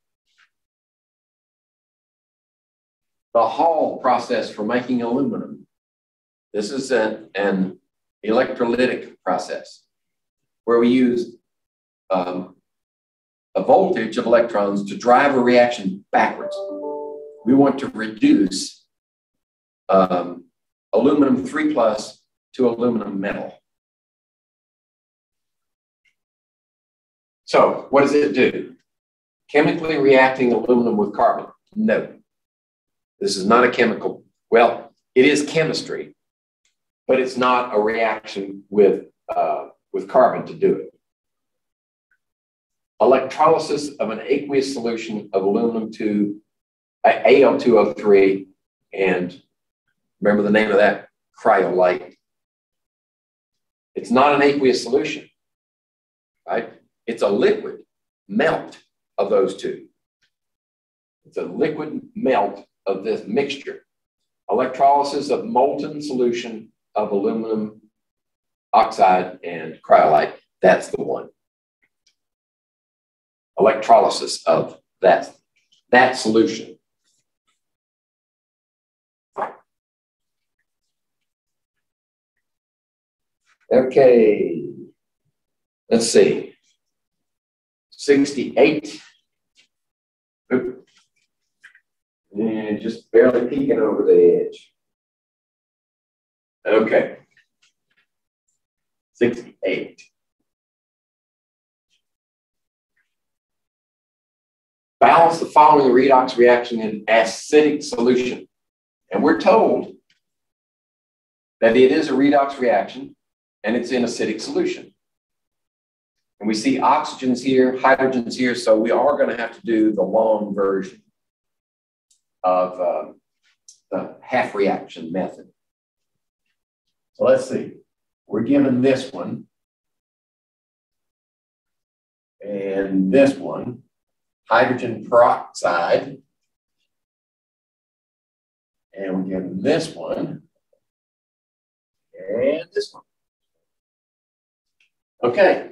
The Hall process for making aluminum. This is an electrolytic process where we use a voltage of electrons to drive a reaction backwards. We want to reduce aluminum 3+ to aluminum metal. So what does it do? Chemically reacting aluminum with carbon? No. This is not a chemical, well, it is chemistry, but it's not a reaction with carbon to do it. Electrolysis of an aqueous solution of aluminum to Al2O3, and remember the name of that? Cryolite. It's not an aqueous solution, right? It's a liquid melt of those two. It's a liquid melt of this mixture. Electrolysis of molten solution of aluminum oxide and cryolite, that's the one. Electrolysis of that solution. Okay, let's see. 68. Oop. And just barely peeking over the edge. Okay. 68. Balance the following redox reaction in acidic solution. And we're told that it is a redox reaction and it's in acidic solution. And we see oxygens here, hydrogens here, so we are going to have to do the long version of the half reaction method. So let's see. We're given this one and this one, hydrogen peroxide, and we're given this one and this one. Okay.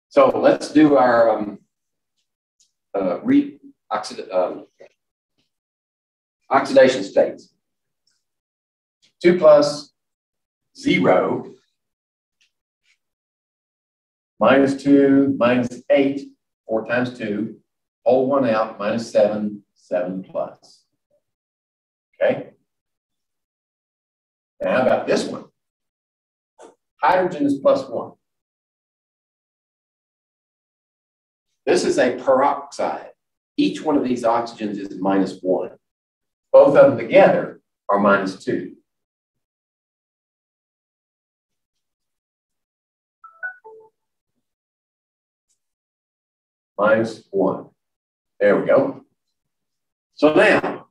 So let's do our oxidation states. 2 + 0, -2, -8, 4 times 2, hold 1 out, -7, 7+. Okay? Now, how about this one? Hydrogen is +1. This is a peroxide. Each one of these oxygens is -1. Both of them together are -2. -1. There we go. So now,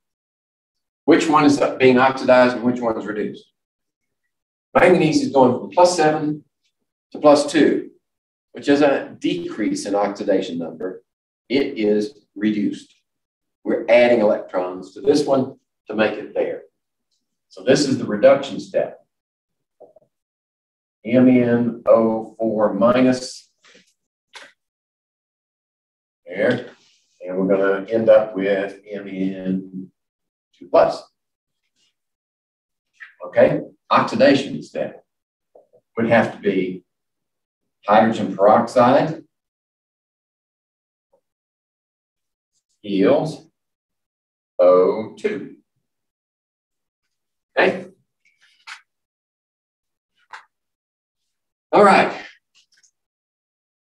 which one is being oxidized and which one is reduced? Manganese is going from +7 to +2, which is a decrease in oxidation number. It is reduced. We're adding electrons to this one to make it there. So this is the reduction step. MnO4- there, and we're going to end up with Mn2+. Okay, oxidation step would have to be hydrogen peroxide yields O2. Okay. All right.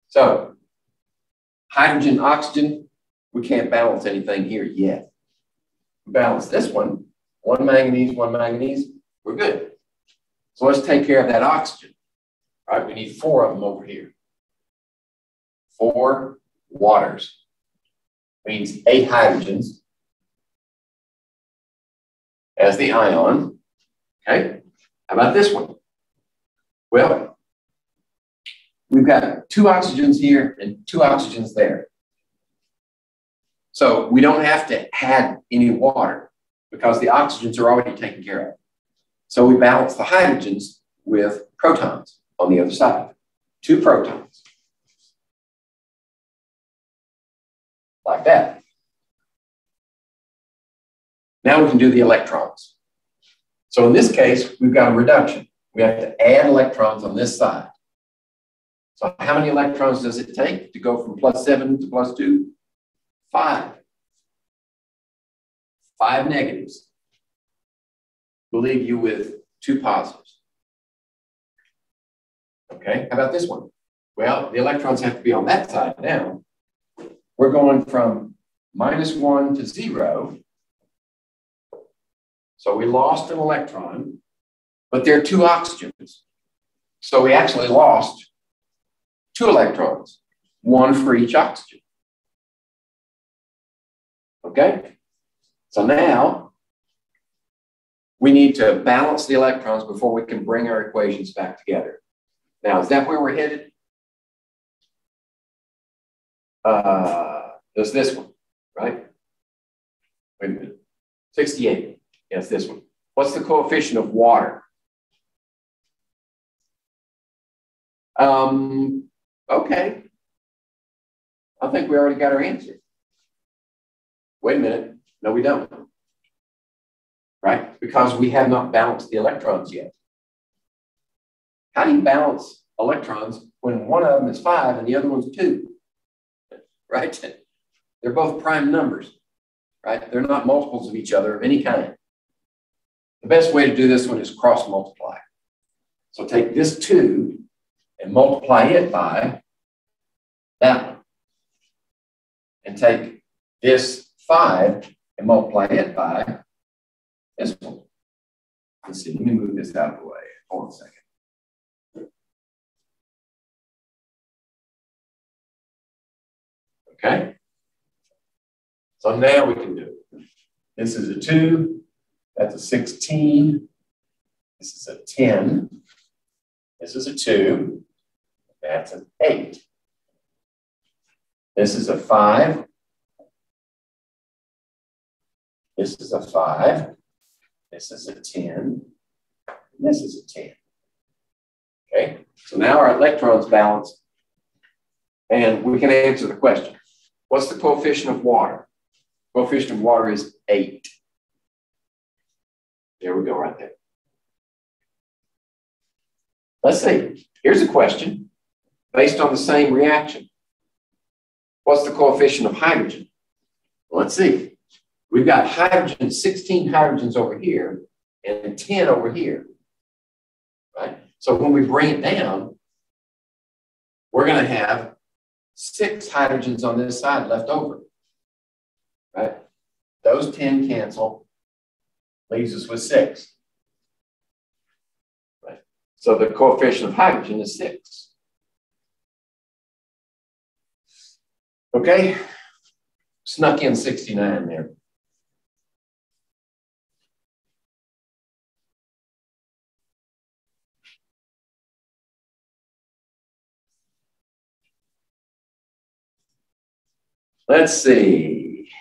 So hydrogen, oxygen, we can't balance anything here yet. We balance this one, one manganese, we're good. So let's take care of that oxygen. All right, we need 4 of them over here. 4 waters means 8 hydrogens as the ion. Okay, how about this one? Well, we've got 2 oxygens here and 2 oxygens there. So we don't have to add any water because the oxygens are already taken care of. So we balance the hydrogens with protons on the other side. 2 protons. Like that. Now we can do the electrons. So in this case, we've got a reduction. We have to add electrons on this side. So how many electrons does it take to go from +7 to +2? 5. 5 negatives will leave you with 2 positives. Okay, how about this one? Well, the electrons have to be on that side now. We're going from -1 to 0. So we lost an electron, but there are 2 oxygens. So we actually lost 2 electrons, 1 for each oxygen. Okay? So now we need to balance the electrons before we can bring our equations back together. Now, is that where we're headed? There's this one, right? Wait a minute. 68. Yes, this one. What's the coefficient of water? Okay. I think we already got our answer. Wait a minute. No, we don't. Right? Because we have not balanced the electrons yet. How do you balance electrons when one of them is 5 and the other one's 2? Right? They're both prime numbers. Right? They're not multiples of each other of any kind. The best way to do this one is cross multiply. So take this 2 and multiply it by that one. And take this 5 and multiply it by this one. Let's see, let me move this out of the way. Hold on a second. Okay. So now we can do it. This is a 2. That's a 16. This is a 10. This is a 2. That's an 8. This is a 5. This is a 5. This is a 10. And this is a 10. Okay, so now our electrons balance, and we can answer the question. What's the coefficient of water? Coefficient of water is 8. There we go, right there. Let's see. Here's a question based on the same reaction. What's the coefficient of hydrogen? Well, let's see. We've got hydrogen, 16 hydrogens over here and 10 over here. Right? So when we bring it down, we're going to have 6 hydrogens on this side left over. Right? Those 10 cancel, leaves us with 6. Right? So the coefficient of hydrogen is 6. Okay? Snuck in 69 there. Let's see.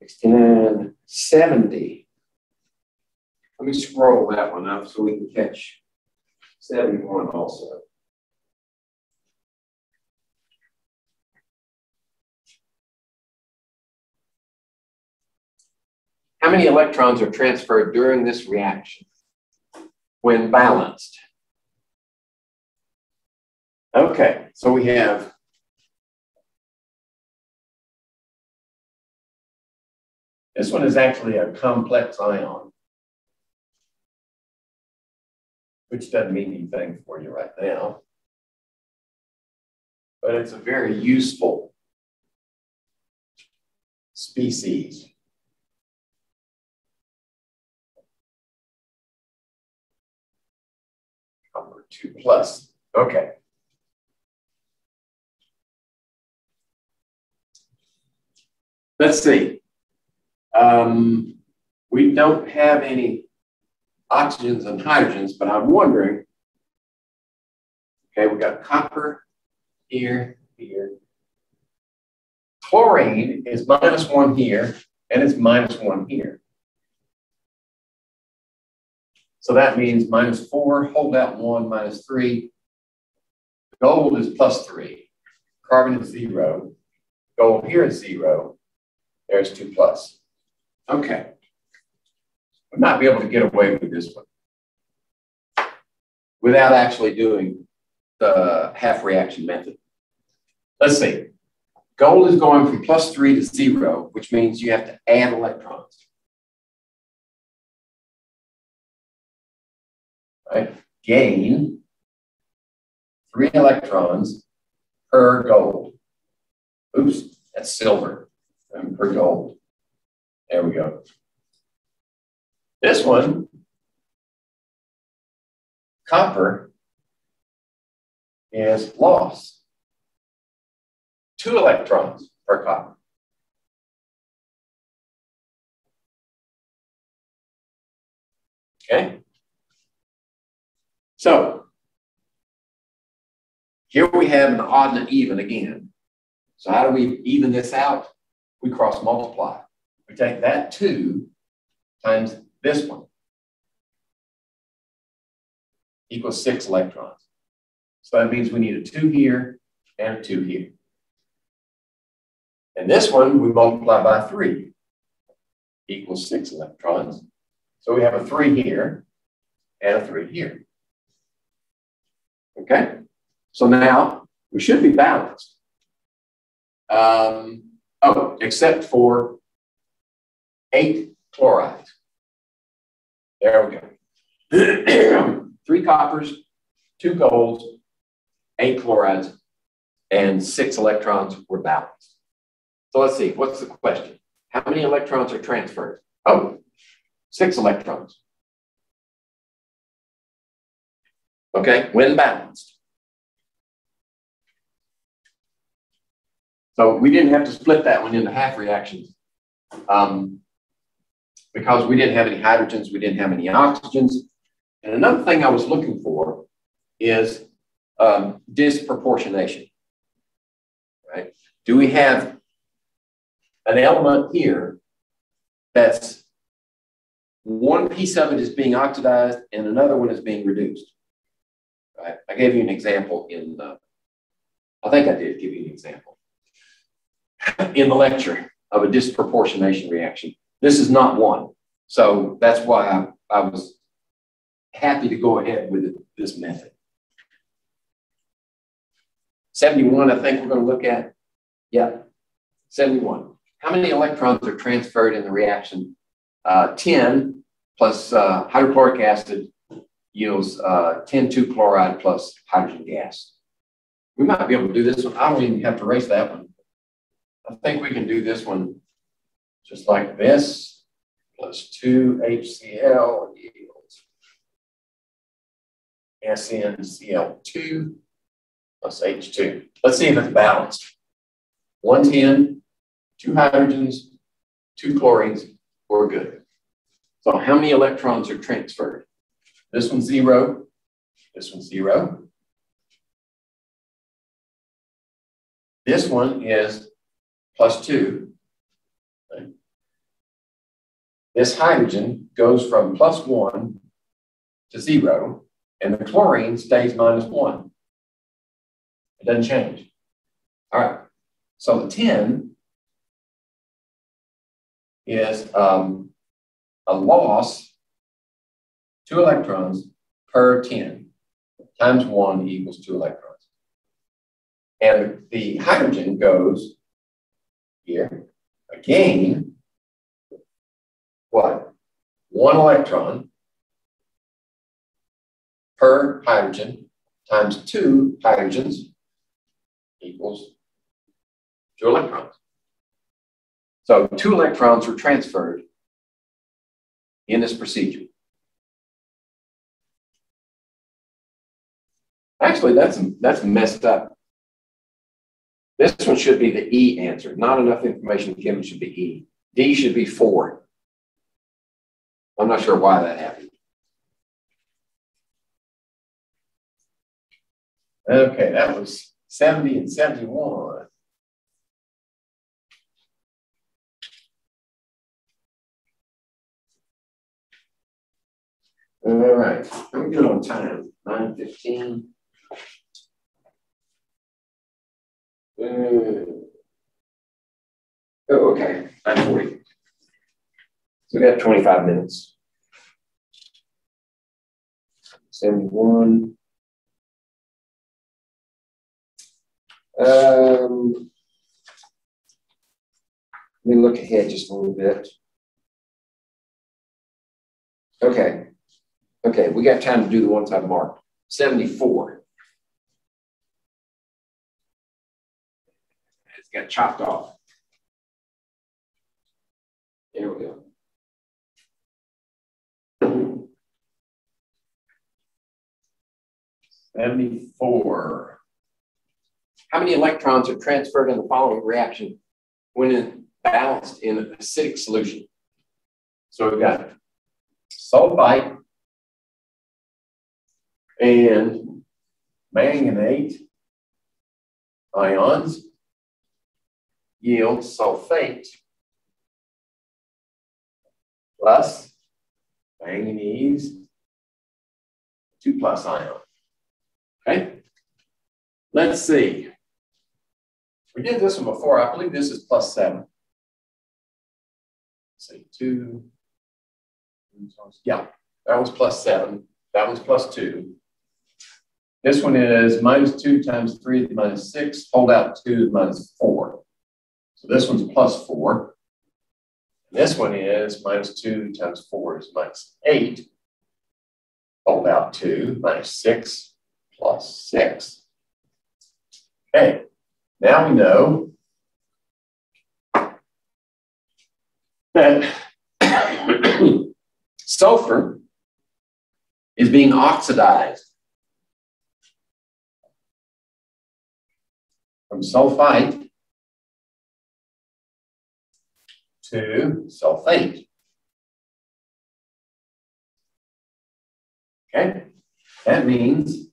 69, 70. Let me scroll that one up so we can catch 71 also. How many electrons are transferred during this reaction when balanced? Okay, so we have this one is actually a complex ion, which doesn't mean anything for you right now, but it's a very useful species. Copper 2+. Okay. Let's see. We don't have any oxygens and hydrogens, but I'm wondering, okay, we got copper here, here. Chlorine is -1 here, and it's -1 here. So that means -4, hold out 1, -3. Gold is +3. Carbon is 0. Gold here is 0. There's 2+. Okay. We might be able to get away with this one without actually doing the half reaction method. Let's see. Gold is going from +3 to 0, which means you have to add electrons. Right? Gain 3 electrons per gold. Oops, that's silver per gold. There we go. This one, copper, is loss. 2 electrons per copper. Okay? So, here we have an odd and an even again. So how do we even this out? We cross multiply. We take that 2 times this one equals 6 electrons. So that means we need a 2 here and a 2 here. And this one we multiply by 3 equals 6 electrons. So we have a 3 here and a 3 here. Okay? So now we should be balanced. Oh, except for 8 chlorides. There we go. 3 coppers, 2 golds, 8 chlorides, and 6 electrons were balanced. So let's see, what's the question? How many electrons are transferred? Oh, 6 electrons. Okay, when balanced. So we didn't have to split that one into half reactions because we didn't have any hydrogens, we didn't have any oxygens. And another thing I was looking for is disproportionation, right? Do we have an element here that's one piece of it is being oxidized and another one is being reduced, right? I gave you an example in, I think I did give you an example in the lecture of a disproportionation reaction. This is not one. So that's why I was happy to go ahead with this method. 71, I think we're going to look at. Yeah, 71. How many electrons are transferred in the reaction? 10 plus hydrochloric acid yields 10,2-chloride plus hydrogen gas. We might be able to do this one. I don't even have to erase that one. I think we can do this one just like this, plus 2 HCl equals SnCl2 plus H2. Let's see if it's balanced. 110, 2 hydrogens, 2 chlorines, we're good. So how many electrons are transferred? This one's 0, this one's 0. This one is plus 2. Okay. This hydrogen goes from plus 1 to 0, and the chlorine stays -1. It doesn't change. All right. So the 10 is a loss, 2 electrons per 10 times 1 equals 2 electrons. And the hydrogen goes here, a gain, what? 1 electron per hydrogen times 2 hydrogens equals 2 electrons. So 2 electrons were transferred in this procedure. Actually, that's messed up. This one should be the E answer. Not enough information in Chem should be E. D should be 4. I'm not sure why that happened. Okay, that was 70 and 71. All right, I'm good on time. 9:15. Oh, okay, 9:40. So we got 25 minutes. 71. Let me look ahead just a little bit. Okay. Okay, we got time to do the ones I've marked. 74. It's got chopped off. There we go. (74) How many electrons are transferred in the following reaction when balanced in an acidic solution? So we've got sulfite and manganate ions yield sulfate plus manganese 2+ ion. Okay, let's see. We did this one before. I believe this is +7. Let's see, 2. Yeah, that was +7. That was +2. This one is -2 times 3 to the -6. Hold out 2 to the -4. So this one's +4. This one is -2 times 4 is -8. Hold out 2, -6 plus 6. Okay, now we know that sulfur is being oxidized from sulfite to sulfate. Okay, that means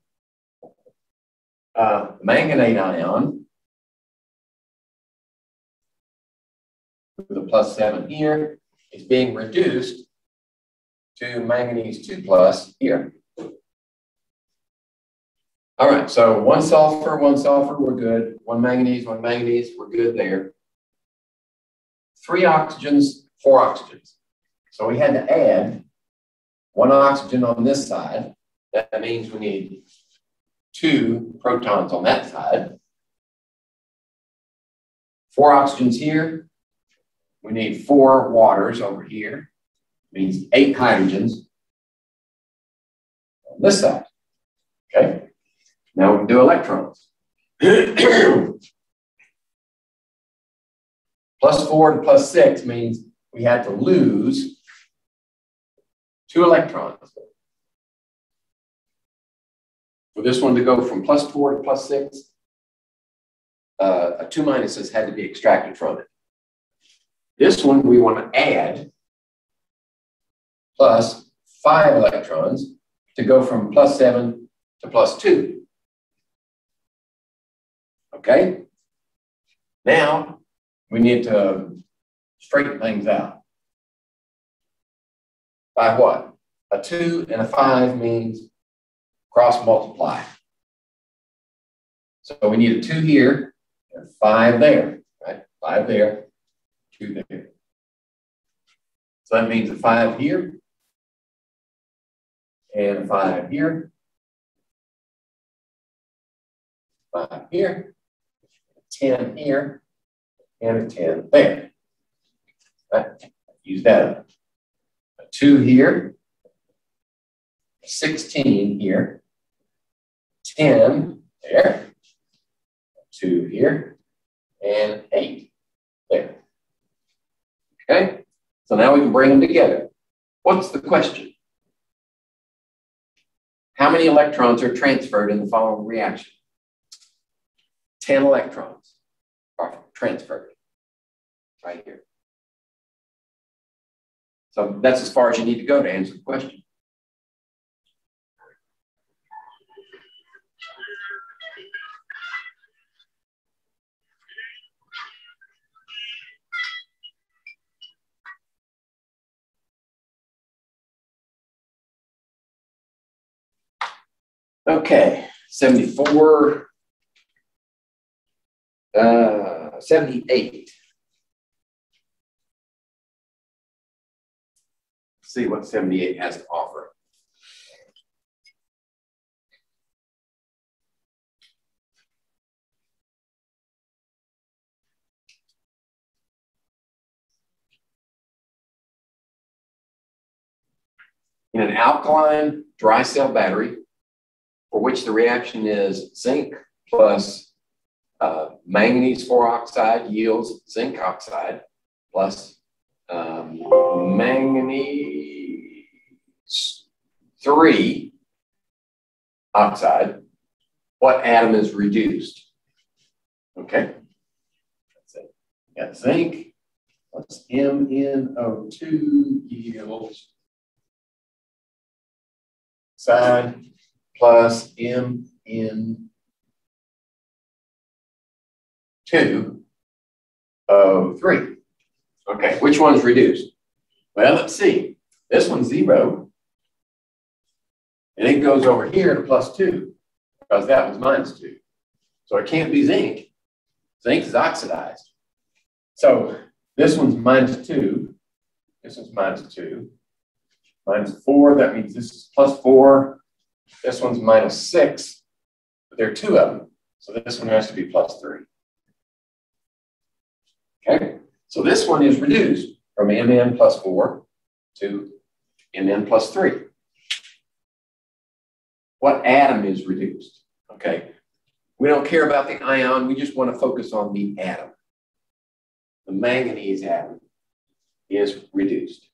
manganate ion with the +7 here is being reduced to manganese 2+ here. All right, so 1 sulfur, we're good. 1 manganese, we're good there. 3 oxygens, 4 oxygens. So we had to add 1 oxygen on this side. That means we need 2 protons on that side. 4 oxygens here. We need 4 waters over here. Means 8 hydrogens on this side. Okay. Now we can do electrons. +4 and +6 means we had to lose 2 electrons. For this one to go from +4 to +6, a 2 minuses had to be extracted from it. This one we want to add +5 electrons to go from +7 to +2. Okay? Now we need to straighten things out. By what? A 2 and a 5 means cross multiply. So we need a 2 here and 5 there, right? 5 there, 2 there. So that means a 5 here, and a 5 here, 5 here, 10 here, and a 10 there. Right? Use that. A 2 here, 16 here, 10 there, 2 here, and 8 there. Okay? So now we can bring them together. What's the question? How many electrons are transferred in the following reaction? 10 electrons are transferred right here. So that's as far as you need to go to answer the question. Okay, 74, 78. Let's see what 78 has to offer. In an alkaline dry cell battery, for which the reaction is zinc plus manganese 4 oxide yields zinc oxide plus manganese 3 oxide, what atom is reduced? Okay, that's it. We got zinc plus MnO2 yields oxide plus MnO3. Okay, which one's reduced? Well, let's see. This one's 0. And it goes over here to +2 because that was -2. So it can't be zinc. Zinc is oxidized. So this one's -2. This one's -2. -4, that means this is +4. This one's -6. But there are 2 of them. So this one has to be +3. Okay, so this one is reduced from Mn +4 to Mn +3. What atom is reduced? Okay, we don't care about the ion, we just want to focus on the atom. The manganese atom is reduced.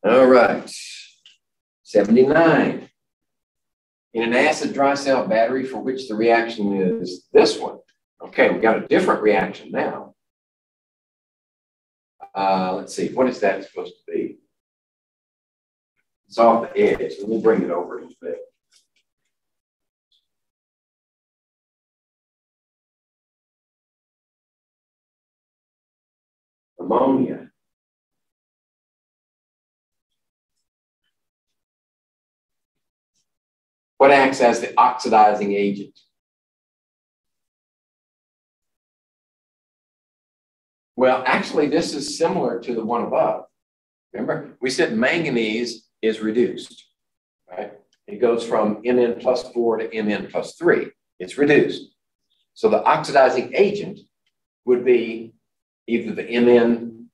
All right, 79. In an acid dry cell battery for which the reaction is this one. Okay, we got a different reaction now. Let's see, what is that supposed to be? It's off the edge. Let me bring it over a little bit. Ammonia. What acts as the oxidizing agent? Well, actually, this is similar to the one above. Remember, we said manganese is reduced, right? It goes from Mn +4 to Mn +3. It's reduced. So the oxidizing agent would be either the Mn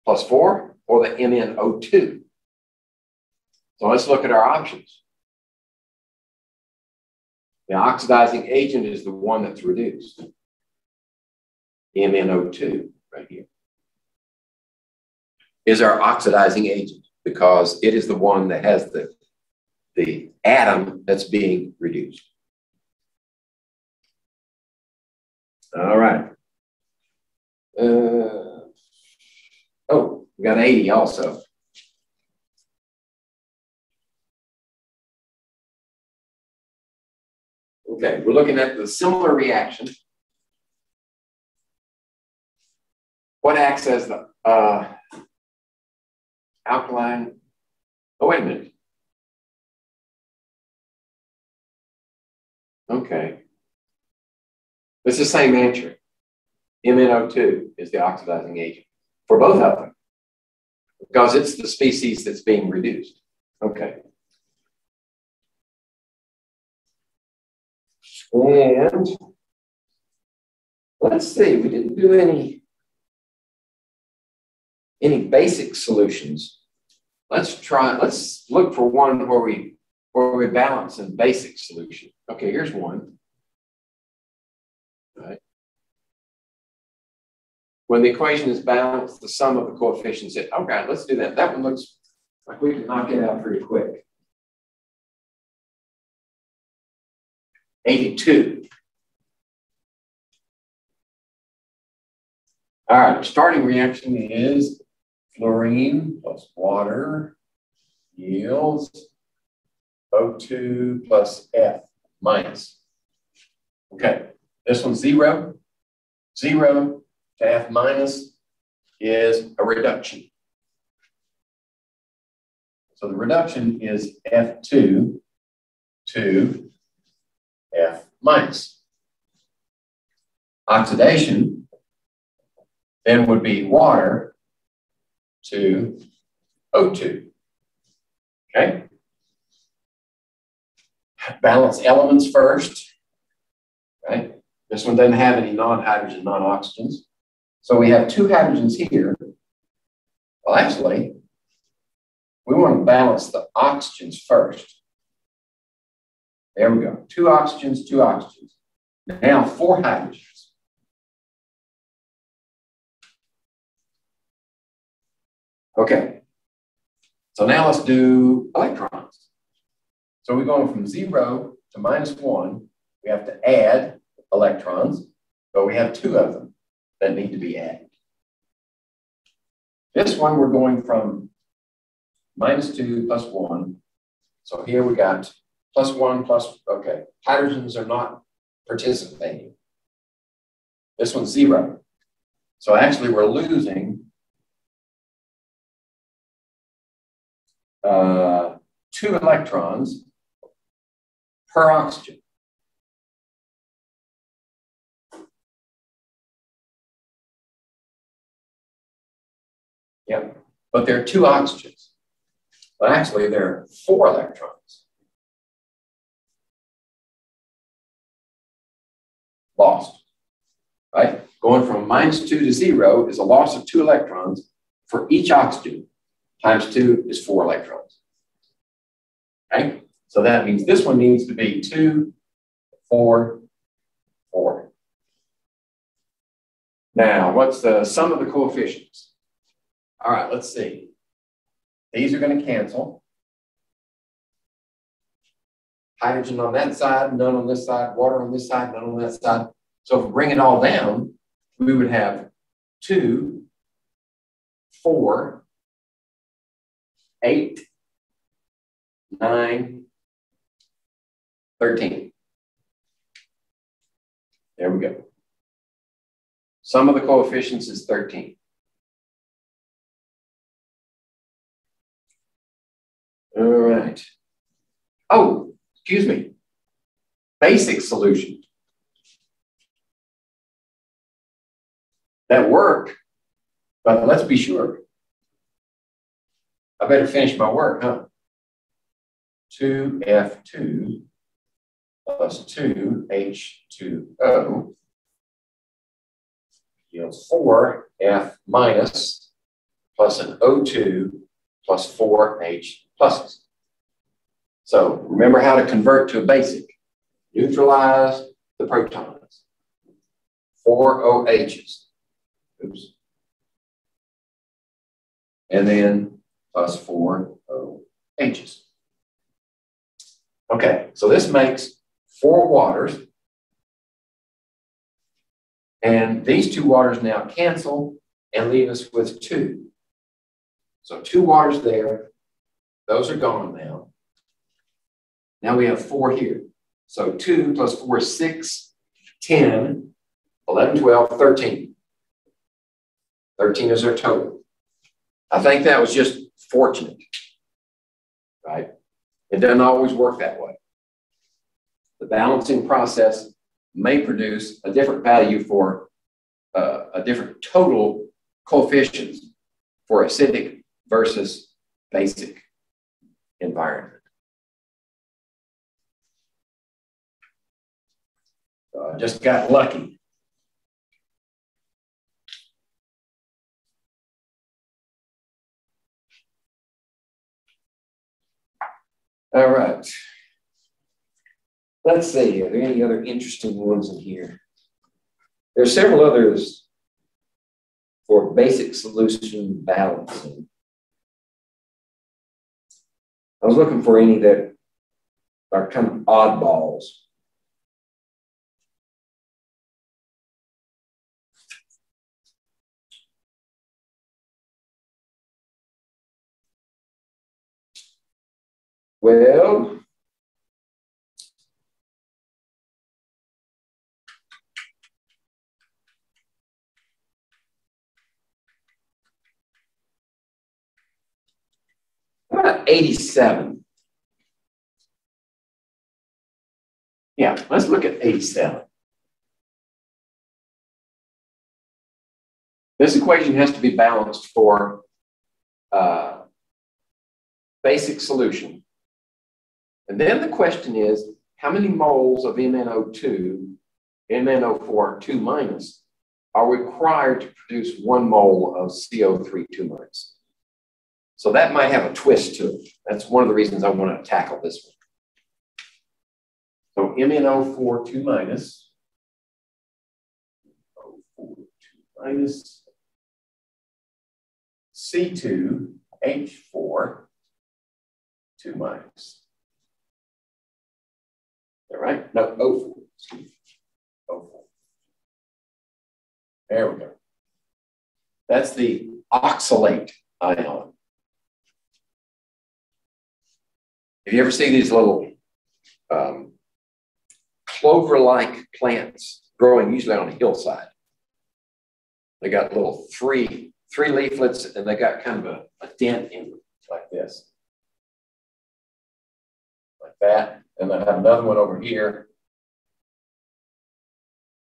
+4 or the MnO2. So let's look at our options. The oxidizing agent is the one that's reduced. MnO2 right here is our oxidizing agent because it is the one that has the atom that's being reduced. All right. Oh, we got 80 also. Okay, we're looking at the similar reaction. What acts as the alkaline? Oh, wait a minute. Okay. It's the same answer. MnO2 is the oxidizing agent for both of them because it's the species that's being reduced. Okay. And let's see, we didn't do any basic solutions. Let's look for one where we balance in basic solution. Okay, here's one. All right. When the equation is balanced, the sum of the coefficients. Okay, let's do that. That one looks like we can knock it out pretty quick. 82. All right, starting reaction is fluorine plus water yields O2 plus F minus. Okay, this one's 0. 0 to F minus is a reduction. So the reduction is F2 to F minus. Oxidation then would be water to O2. Okay? Balance elements first. Right? This one doesn't have any non-hydrogen, non-oxygens. So we have 2 hydrogens here. Well, actually, we want to balance the oxygens first. There we go. 2 oxygens, 2 oxygens. Now 4 hydrogens. Okay. So now let's do electrons. So we're going from 0 to -1. We have to add electrons, but we have 2 of them that need to be added. This one we're going from -2 plus 1. So here we got +1 plus, okay, hydrogens are not participating. This one's 0. So actually we're losing 2 electrons per oxygen. Yep, but there are 2 oxygens. But actually there are 4 electrons lost, right? Going from -2 to 0 is a loss of 2 electrons for each oxygen. Times 2 is 4 electrons. Okay? So that means this one needs to be 2, 4, 4. Now, what's the sum of the coefficients? All right, let's see. These are going to cancel. Hydrogen on that side, none on this side, water on this side, none on that side. So if we bring it all down, we would have 2, 4, 8, 9, 13. There we go. Sum of the coefficients is 13. All right. Oh, excuse me. Basic solution. That work, but let's be sure. I better finish my work, huh? 2F2 plus 2H2O yields 4F minus plus an O2 plus 4H pluses. So remember how to convert to a basic. Neutralize the protons. 4 OHs. Oops. And then plus 4 OHs. Okay, so this makes 4 waters. And these 2 waters now cancel and leave us with 2. So 2 waters there. Those are gone now. Now we have 4 here. So 2 plus 4 is 6, 10, 11, 12, 13. 13 is our total. I think that was just fortunate, right? It doesn't always work that way. balancing process may produce a different value for a different total coefficients for acidic versus basic environment. So I just got lucky. All right. Let's see, are there any other interesting ones in here? There are several others for basic solution balancing. I was looking for any that are kind of oddballs. Well, how about 87? Yeah, let's look at 87. This equation has to be balanced for basic solution. And then the question is, how many moles of MnO2, MnO4 2 minus, are required to produce 1 mole of CO3 2 minus? So that might have a twist to it. That's one of the reasons I want to tackle this one. So MnO4 2 minus, O4 2 minus, C2H4 2 minus. All right, no, O4. O4. There we go. That's the oxalate ion. Have you ever seen these little clover-like plants growing usually on a hillside? They got little three leaflets, and they got kind of a dent in them like this. Like that. And I have another one over here.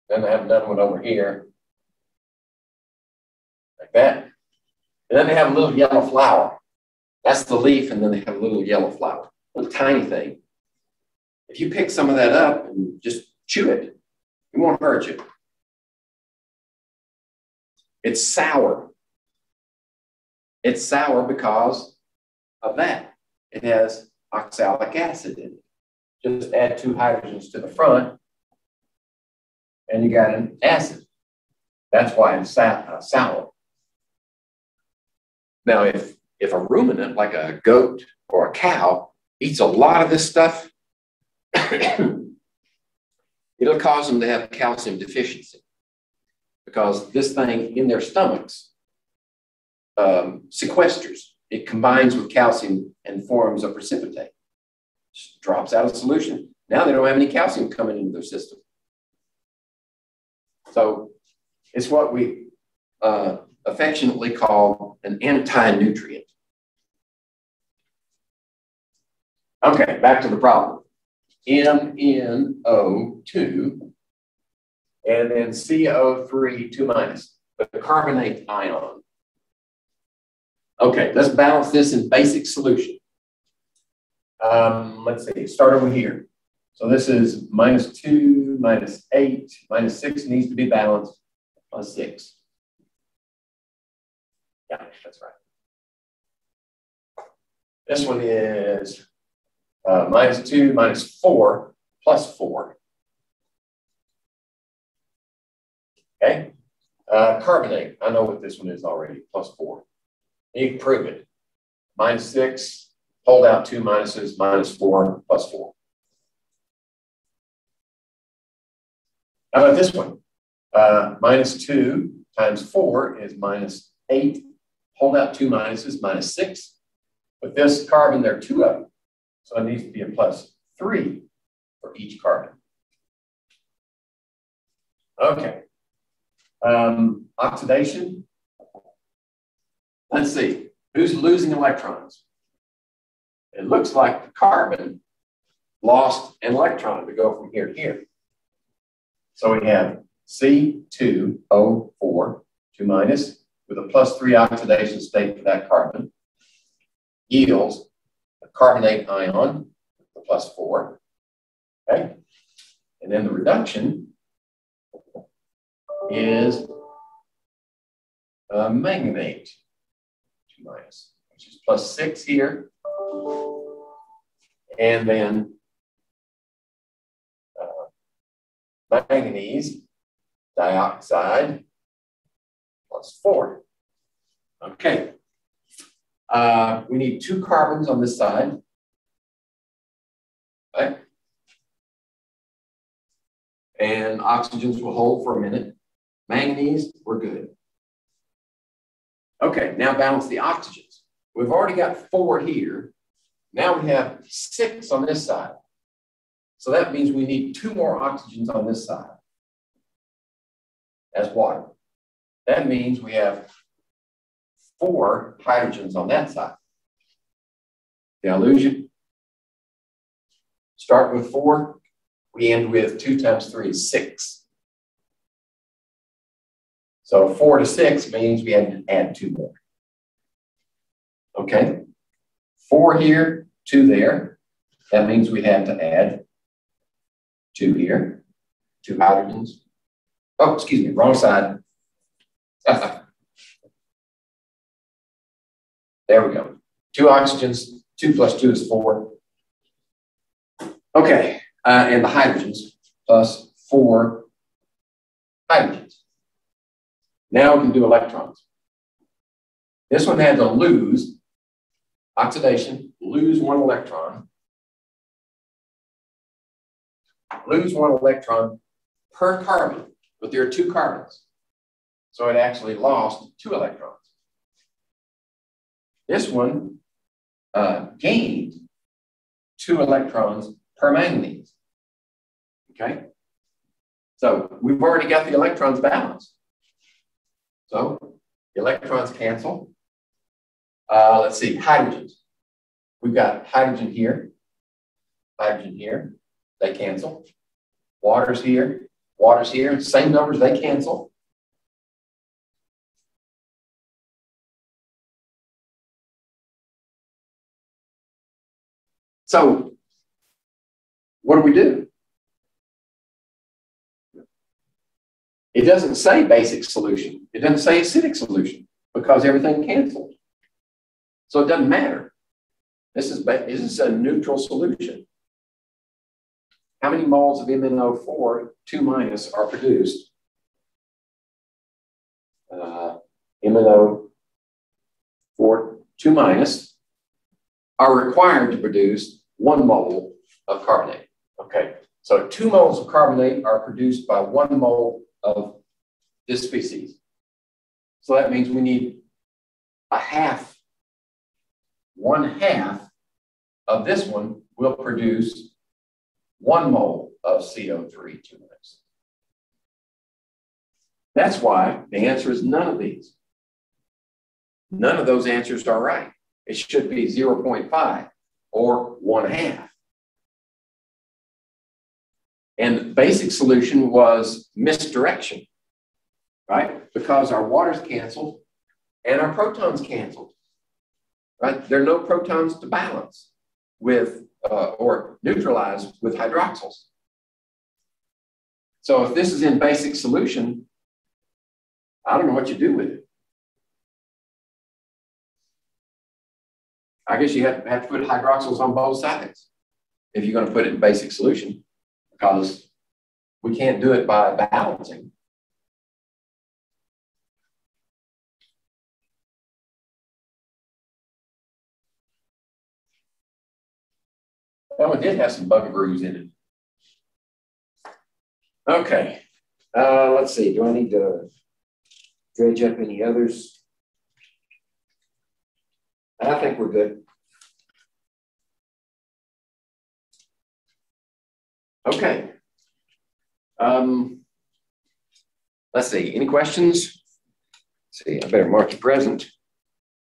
Then I have another one over here. Like that. And then they have a little yellow flower. That's the leaf, and then they have a little yellow flower. A little tiny thing. If you pick some of that up and just chew it, it won't hurt you. It's sour. It's sour because of that. It has oxalic acid in it. Just add 2 hydrogens to the front, and you got an acid. That's why it's sour. Now, if a ruminant, like a goat or a cow, eats a lot of this stuff, it'll cause them to have calcium deficiency, because this thing in their stomachs sequesters. It combines with calcium and forms a precipitate. Just drops out of solution. Now they don't have any calcium coming into their system. So it's what we affectionately call an anti-nutrient. Okay, back to the problem. MnO2 and then CO3 2 minus, the carbonate ion. Okay, let's balance this in basic solution. Let's see, start over here. So this is -2, -8, -6 needs to be balanced, +6. Yeah, that's right. This one is -2, -4, +4. Okay. Carbonate, I know what this one is already, +4. You can prove it. -6, hold out 2 minuses, -4, +4. How about this one? -2 times 4 is -8. Hold out 2 minuses, -6. With this carbon, there are 2 of them. So it needs to be a +3 for each carbon. Okay. Oxidation. Let's see. Who's losing electrons? It looks like the carbon lost an electron to go from here to here. So we have C2O4, 2 minus, with a +3 oxidation state for that carbon, yields a carbonate ion, the +4, okay? And then the reduction is manganate, 2 minus, which is +6 here. And then manganese dioxide, +4. Okay. We need 2 carbons on this side. Okay. And oxygens will hold for a minute. Manganese, we're good. Okay, now balance the oxygens. We've already got 4 here. Now we have 6 on this side. So that means we need 2 more oxygens on this side as water. That means we have 4 hydrogens on that side. Did I lose you? Start with 4. We end with 2 times 3 is 6. So 4 to 6 means we had to add 2 more. Okay. 4 here, 2 there. That means we had to add 2 here, 2 hydrogens. Oh, excuse me, wrong side. There we go. 2 oxygens, 2 plus 2 is 4. Okay, and the hydrogens plus 4 hydrogens. Now we can do electrons. This one had to lose oxidation, lose 1 electron. Lose 1 electron per carbon, but there are 2 carbons. So it actually lost 2 electrons. This one gained 2 electrons per manganese. Okay? So we've already got the electrons balanced. So the electrons cancel. Let's see, hydrogens. We've got hydrogen here, they cancel. Water's here, same numbers, they cancel. So what do? It doesn't say basic solution. It doesn't say acidic solution because everything canceled. So it doesn't matter. This is a neutral solution. How many moles of MnO4, 2 minus, are produced? MnO4, 2 minus, are required to produce 1 mole of carbonate. Okay, so 2 moles of carbonate are produced by 1 mole of this species. So that means we need 1/2 of this one will produce 1 mole of CO3 2 minus. That's why the answer is none of these. None of those answers are right. It should be 0.5 or 1/2. And the basic solution was misdirection, right? Because our water's canceled and our protons canceled, right? There are no protons to balance with or neutralize with hydroxyls. So if this is in basic solution, I don't know what you do with it. I guess you have to put hydroxyls on both sides if you're going to put it in basic solution, because we can't do it by balancing. That one did have some bugaboos in it. Okay, let's see. Do I need to dredge up any others? I think we're good. Okay. Let's see. Any questions? Let's see, I better mark you present.